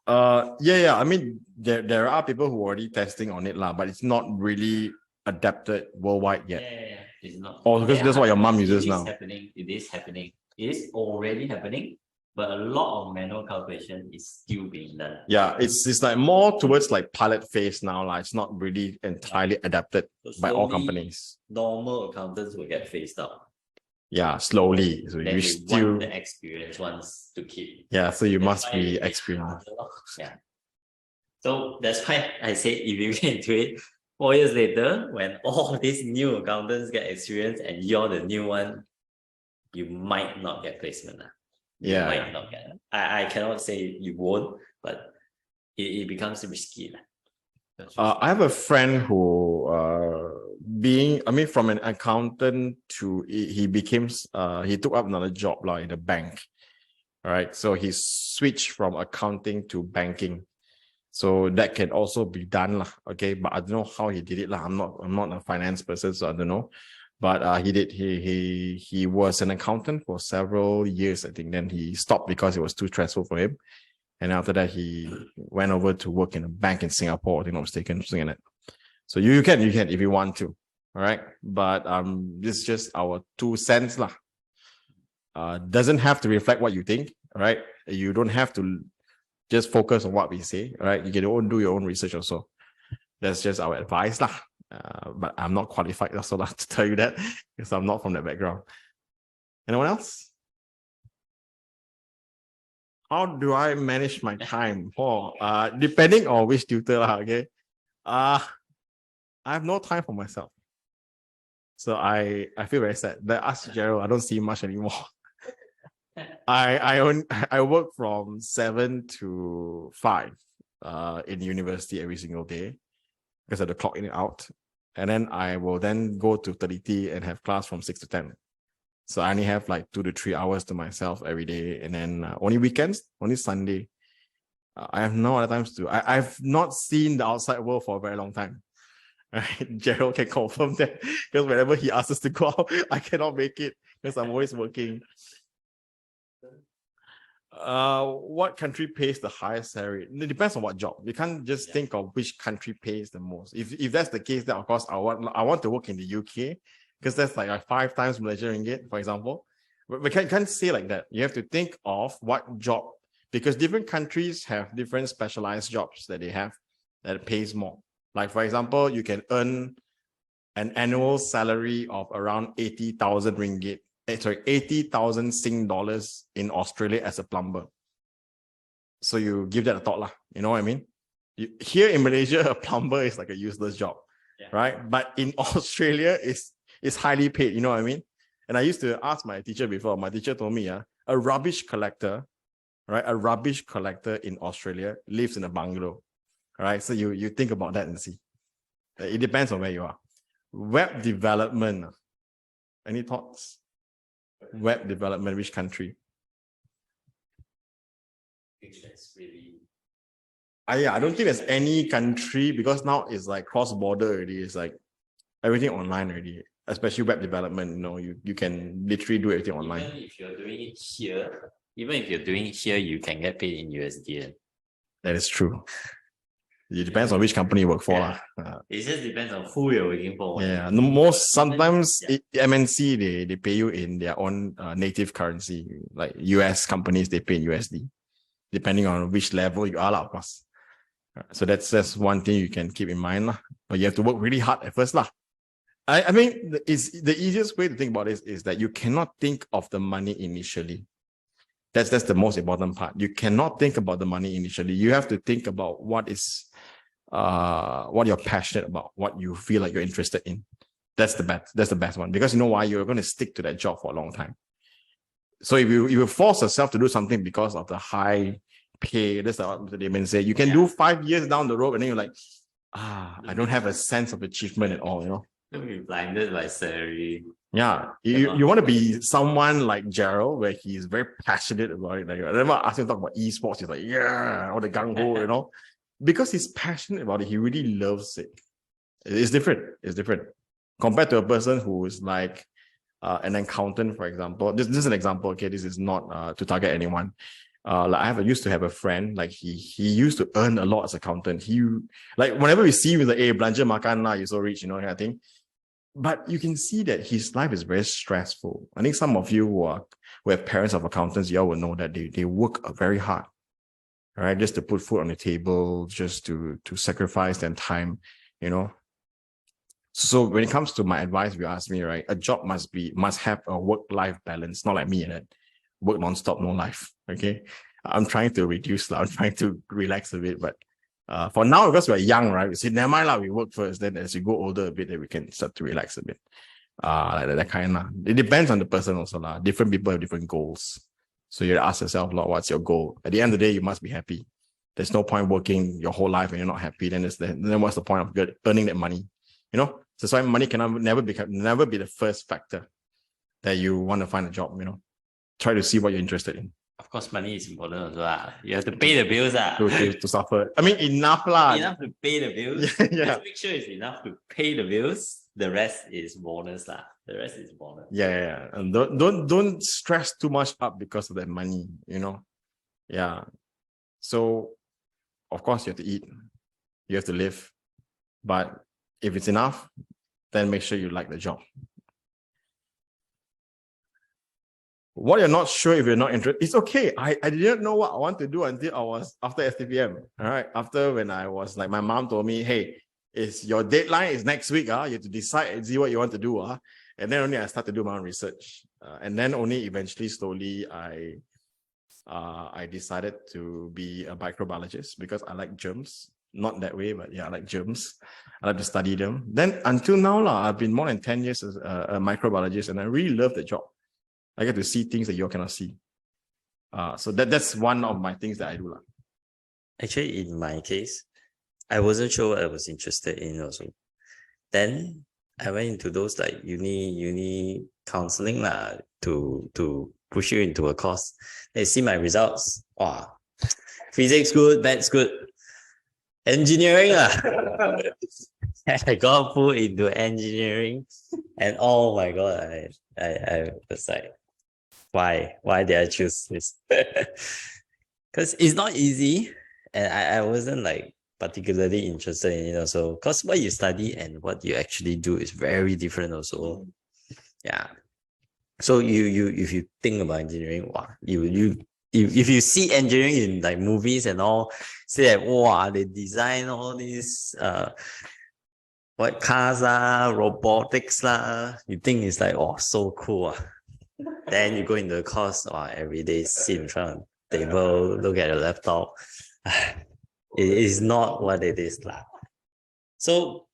I mean, there are people who are already testing on it, but it's not really adapted worldwide yet. Yeah, it's not. Oh, because that's what your mom uses now. It is happening. It is already happening, but a lot of manual calculation is still being done. Yeah, it's like more towards like pilot phase now. It's not really entirely adapted by all companies. Normal accountants will get phased out. Yeah, slowly. So then you still want the experienced ones to keep. Yeah, so you must be experienced. Yeah. So that's why I say if you get into it 4 years later, when all these new accountants get experience and you're the new one, you might not get placement. You might not get. I cannot say you won't, but it becomes risky. I have a friend who from an accountant to he took up another job in a bank. All right. So he switched from accounting to banking. So that can also be done. Okay. But I don't know how he did it. I'm not a finance person, so I don't know. But he did. He was an accountant for several years, I think. Then he stopped because it was too stressful for him. And after that, he went over to work in a bank in Singapore, I think I'm not mistaken, something like that. So you can if you want to. All right. But this is just our 2 cents. Doesn't have to reflect what you think. All right. You don't have to just focus on what we say. All right. You can do your own research also. That's just our advice. But I'm not qualified also to tell you that because I'm not from that background. Anyone else? How do I manage my time? Depending on which tutor, okay. I have no time for myself. So I feel very sad. Ask Gerald, I don't see much anymore. I work from 7 to 5 in university every single day because I have to clock in and out. And then I will then go to 30T and have class from 6 to 10. So I only have 2 to 3 hours to myself every day. And then only weekends, only Sunday, I have no other times to. I've not seen the outside world for a very long time. Right? Gerald can confirm that because whenever he asks us to go out, I cannot make it because I'm always working. What country pays the highest salary? It depends on what job. You can't just think of which country pays the most. If that's the case, then of course I want to work in the UK because that's like 5 times Malaysian ringgit, for example. But we can't say like that. You have to think of what job, because different countries have different specialized jobs that they have that pays more. Like for example, you can earn an annual salary of around 80,000 ringgit. 80,000 Sing dollars in Australia as a plumber. So you give that a thought, lah. You know what I mean? Here in Malaysia, a plumber is like a useless job, right? But in Australia, it's highly paid. You know what I mean? And I used to ask my teacher before. My teacher told me, a rubbish collector, right? A rubbish collector in Australia lives in a bungalow, right? So you think about that and see. It depends on where you are. Web development. Any thoughts? Web development, which country? I don't think there's any country, because now it's like cross-border already. It's like everything online already, especially web development. You know, you can literally do everything online. Even if you're doing it here, you can get paid in USD. That is true. It depends on which company you work for. Yeah. It just depends on who you're working for. Yeah, sometimes MNC they pay you in their own native currency. Like US companies, they pay in USD, depending on which level you are, of course. So that's one thing you can keep in mind, lah. But you have to work really hard at first, lah. I mean, it's the easiest way to think about this is that you cannot think of the money initially. That's the most important part. You cannot think about the money initially. You have to think about what you're passionate about, what you feel like you're interested in. That's the best one, because you know why? You're going to stick to that job for a long time. So if you force yourself to do something because of the high pay, that's what Mr. Damian said. You can do 5 years down the road and then you're like, I don't have a sense of achievement at all, you know. Don't be blinded by salary. Yeah, you want to be someone like Gerald, where he's very passionate about it. Like, I never asked him to talk about esports. He's like, yeah, all the gung ho, you know, because he's passionate about it. He really loves it. It's different. It's different compared to a person who is like an accountant, for example. This is an example. Okay, this is not to target anyone. Like used to have a friend. Like he used to earn a lot as accountant. He like whenever we see him, he's like, "Hey, belanja makan lah, you're so rich," you know, kind of thing. But you can see that his life is very stressful. I think some of you who have parents of accountants, you all will know that they work very hard, right? Just to put food on the table, just to sacrifice their time, you know. So when it comes to my advice, if you ask me, right, a job must have a work-life balance, not like me, that work non-stop, no life. Okay. I'm trying to reduce, I'm trying to relax a bit, but for now, because we're young, right? We say, never mind, we work first. Then as we go older a bit, then we can start to relax a bit. Like that kind of. It depends on the person also. Different people have different goals. So you ask yourself, what's your goal? At the end of the day, you must be happy. There's no point working your whole life and you're not happy. Then what's the point of earning that money? You know? So that's why money can never be the first factor that you want to find a job, you know. Try to see what you're interested in. Of course, money is important as well. You have to pay the bills. To suffer. I mean, enough lah. Enough to pay the bills. Yeah. Just make sure it's enough to pay the bills. The rest is bonus lah. The rest is bonus. Yeah. And don't stress too much up because of that money, you know. Yeah. So, of course, you have to eat. You have to live. But if it's enough, then make sure you like the job. What you're not sure if you're not interested, it's okay. I didn't know what I want to do until I was after STPM. All right. After when I was like, my mom told me, hey, your deadline is next week. You have to decide and see what you want to do. And then only I start to do my own research. And then only eventually, slowly, I decided to be a microbiologist because I like germs. Not that way, but yeah, I like germs. I like to study them. Then until now, I've been more than 10 years as a microbiologist, and I really love the job. I get to see things that you cannot see. So that's one of my things that I do. Actually, in my case, I wasn't sure what I was interested in also. Then I went into those like uni counseling to push you into a course. They see my results. Wow. Physics good, maths good. Engineering, I got put into engineering, and oh my god, I was like, why did I choose this? Because it's not easy, and I wasn't like particularly interested in it also. Because what you study and what you actually do is very different also. Yeah. So you if you think about engineering, wow, if you see engineering in like movies and all, say that wow, they design all these what cars robotics you think it's like oh so cool. Then you go into the course, every day sit in front of the table, look at your laptop. It is not what it is. So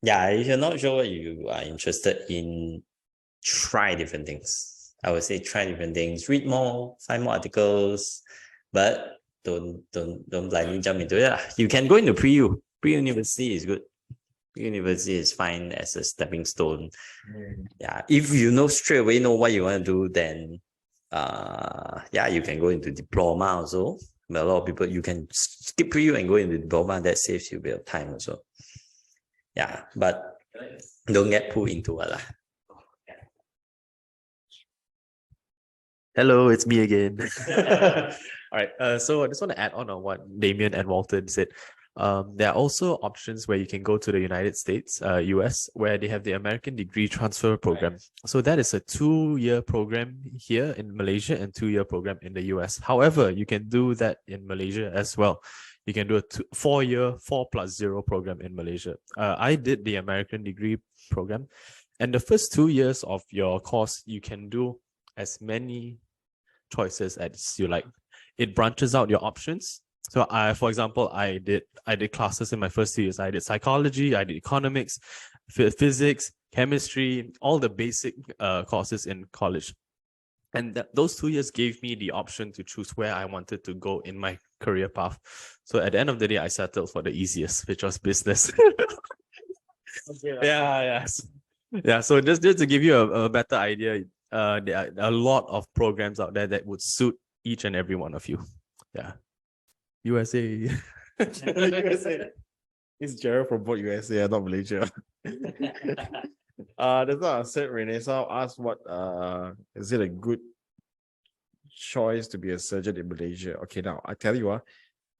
yeah, if you're not sure what you are interested in, try different things. I would say try different things, read more, find more articles, but don't blindly jump into it. You can go into pre-U. Pre-university is good. Pre-university is fine as a stepping stone. Yeah, if you straight away know what you want to do, then you can go into diploma also. But a lot of people, you can skip pre-U and go into diploma. That saves you a bit of time also. Yeah, but don't get pulled into it. Hello, it's me again. All right. So I just want to add on what Damian and Walton said. There are also options where you can go to the United States, US, where they have the American Degree Transfer Program. So that is a 2-year program here in Malaysia and 2-year program in the US. However, you can do that in Malaysia as well. You can do a 4-year 4+0 program in Malaysia. I did the American Degree Program, and the first 2 years of your course, you can do as many choices as you like. It branches out your options. So for example, I did classes in my first 2 years. I did psychology, I did economics, physics, chemistry, all the basic courses in college. And those 2 years gave me the option to choose where I wanted to go in my career path. So at the end of the day, I settled for the easiest, which was business. Yeah. So just to give you a better idea, there are a lot of programs out there that would suit each and every one of you. Yeah. USA. USA. It's Gerald from both USA, not Malaysia. That's what I said, Renee. So I'll ask what is it a good choice to be a surgeon in Malaysia? Okay, now I tell you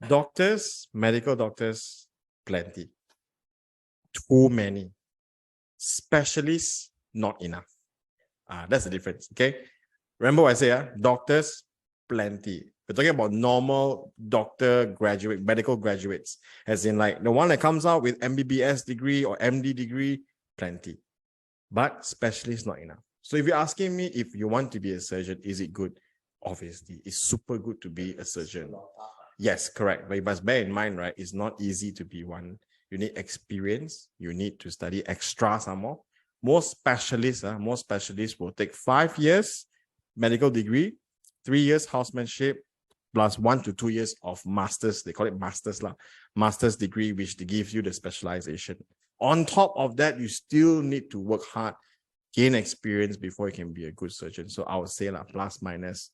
doctors, medical doctors, plenty. Too many. Specialists, not enough. That's the difference. Okay. Remember what I say, doctors, plenty. We're talking about normal doctor graduate, medical graduates, as in like the one that comes out with MBBS degree or MD degree, plenty. But specialists, not enough. So if you're asking me if you want to be a surgeon, is it good? Obviously, it's super good to be a surgeon. Yes, correct. But you must bear in mind, right? It's not easy to be one. You need experience. You need to study extra some more. Most specialists will take 5 years medical degree, 3 years housemanship, plus 1 to 2 years of masters. They call it masters, master's degree, which they give you the specialization. On top of that, you still need to work hard, gain experience before you can be a good surgeon. So I would say plus minus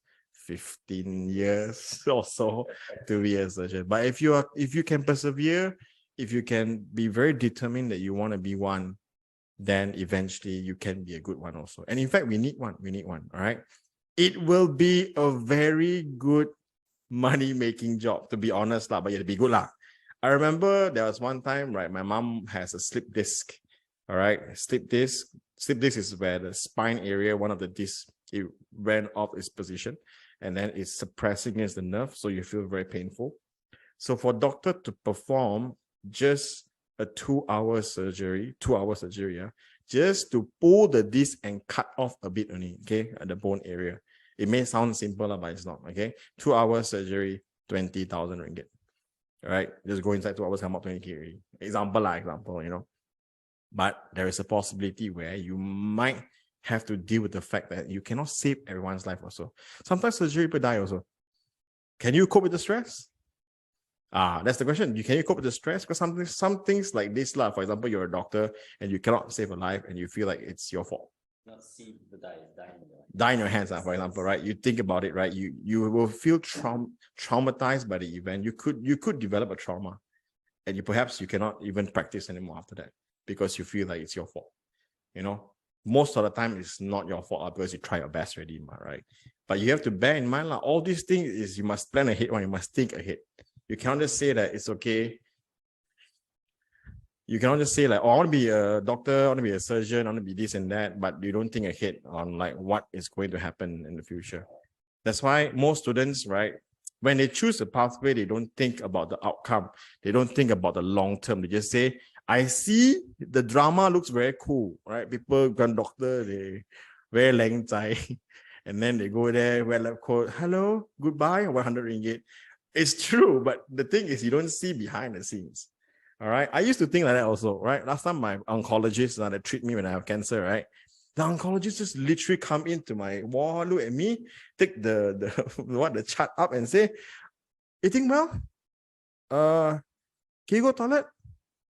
15 years or so to be a surgeon. But if you can persevere, if you can be very determined that you want to be one, then eventually you can be a good one also. And in fact, we need one. All right. It will be a very good money-making job, to be honest, but you have to be good. I remember there was one time, right? My mom has a slip disc. All right. Slip disc is where the spine area, one of the discs, it ran off its position, and then it's suppressing against the nerve, so you feel very painful. So for doctor to perform just a 2-hour surgery, just to pull the disc and cut off a bit only, okay, at the bone area. It may sound simple, but it's not, okay? 2-hour surgery, 20,000 ringgit. All right, just go inside 2 hours, come out 20K. Example, But there is a possibility where you might have to deal with the fact that you cannot save everyone's life also. Sometimes surgery people die also. Can you cope with the stress? That's the question. Can you cope with the stress? Because some things like this, for example, you're a doctor and you cannot save a life and you feel like it's your fault. Not see the die in your hands, for example, right? You think about it, right? You will feel traumatized by the event. You could develop a trauma, and you cannot even practice anymore after that because you feel like it's your fault. Most of the time it's not your fault because you try your best already, right? But you have to bear in mind, all these things is you must plan ahead, you must think ahead. You cannot just say that it's okay. You cannot just say like, oh, I want to be a doctor, I want to be a surgeon, I want to be this and that, but you don't think ahead on like what is going to happen in the future. That's why most students, right, when they choose a pathway, they don't think about the outcome. They don't think about the long term. They just say, I see the drama looks very cool, right? People gone doctor, they wear lang zai, and then they go there, wear lab coat, hello, goodbye, 100 ringgit. It's true, but the thing is you don't see behind the scenes. All right. I used to think like that also, right? Last time my oncologist that treat me when I have cancer, right? The oncologist just literally come into my wall, look at me, take the chart up and say, eating well? Can you go toilet?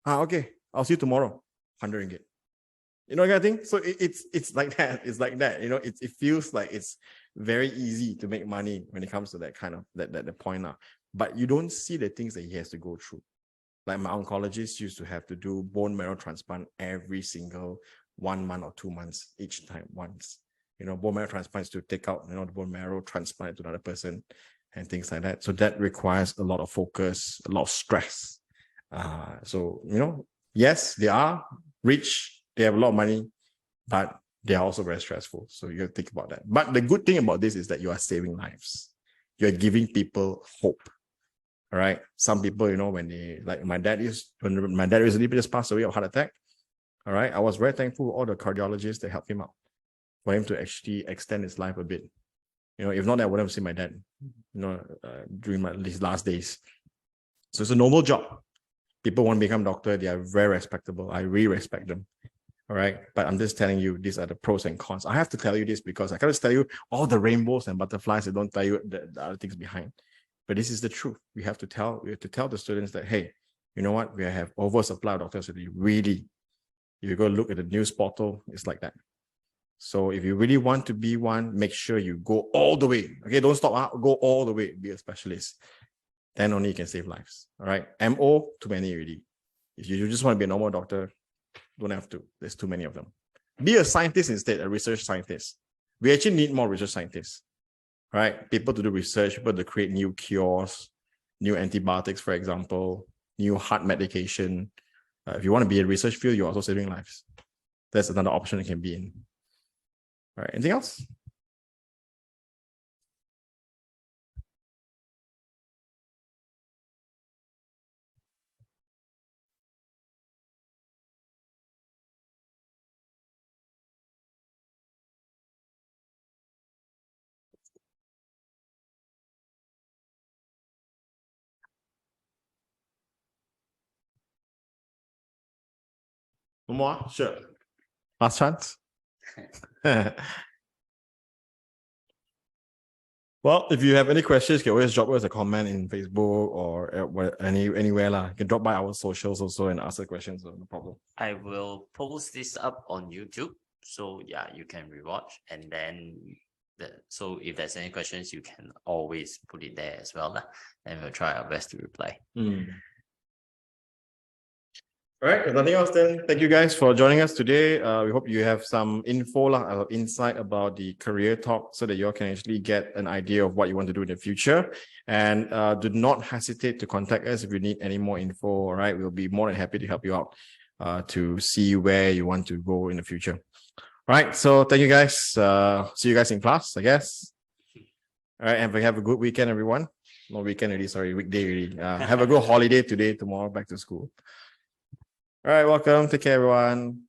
Okay. I'll see you tomorrow. 100 ringgit. You know what I think? So it's like that. It's like that. It feels like it's very easy to make money when it comes to that kind of that point now. But you don't see the things that he has to go through. Like my oncologist used to have to do bone marrow transplant every single 1 month or 2 months each time once. Bone marrow transplants to take out, the bone marrow, transplant it to another person and things like that. So that requires a lot of focus, a lot of stress. Yes, they are rich, they have a lot of money, but they are also very stressful. So you have to think about that. But the good thing about this is that you are saving lives. You're giving people hope. All right. Some people, when they, like my dad recently just passed away of heart attack. All right. I was very thankful for all the cardiologists that helped him out for him to actually extend his life a bit. If not, I wouldn't have seen my dad, during these last days. So it's a noble job. People want to become doctor. They are very respectable. I really respect them. All right. But I'm just telling you, these are the pros and cons. I have to tell you this because I can't just tell you all the rainbows and butterflies. I don't tell you the other things behind. But this is the truth. We have to tell the students that, hey, you know what? We have oversupply of doctors. So if you go look at the news portal, it's like that. So if you really want to be one, make sure you go all the way. Okay, don't stop. Go all the way. Be a specialist. Then only you can save lives. All right. MO, too many already. If you just want to be a normal doctor, don't have to. There's too many of them. Be a scientist instead, a research scientist. We actually need more research scientists. Right? People to do research, people to create new cures, new antibiotics, for example, new heart medication. If you want to be in research field, you're also saving lives. That's another option you can be in. All right. Anything else? No more? Sure. Last chance. Well, if you have any questions, you can always drop us a comment in Facebook or anywhere. You can drop by our socials also and ask the questions. No problem. I will post this up on YouTube. So yeah, you can rewatch. And then so if there's any questions, you can always put it there as well. And we'll try our best to reply. All right, if nothing else, then thank you guys for joining us today. We hope you have some insight about the career talk so that you all can actually get an idea of what you want to do in the future. And do not hesitate to contact us if you need any more info. All right, we'll be more than happy to help you out to see where you want to go in the future. All right, so thank you guys. See you guys in class, I guess. All right, and have a good weekend, everyone. No weekend already, sorry, weekday already. Have a good holiday today, tomorrow, back to school. All right, welcome. Take care, everyone.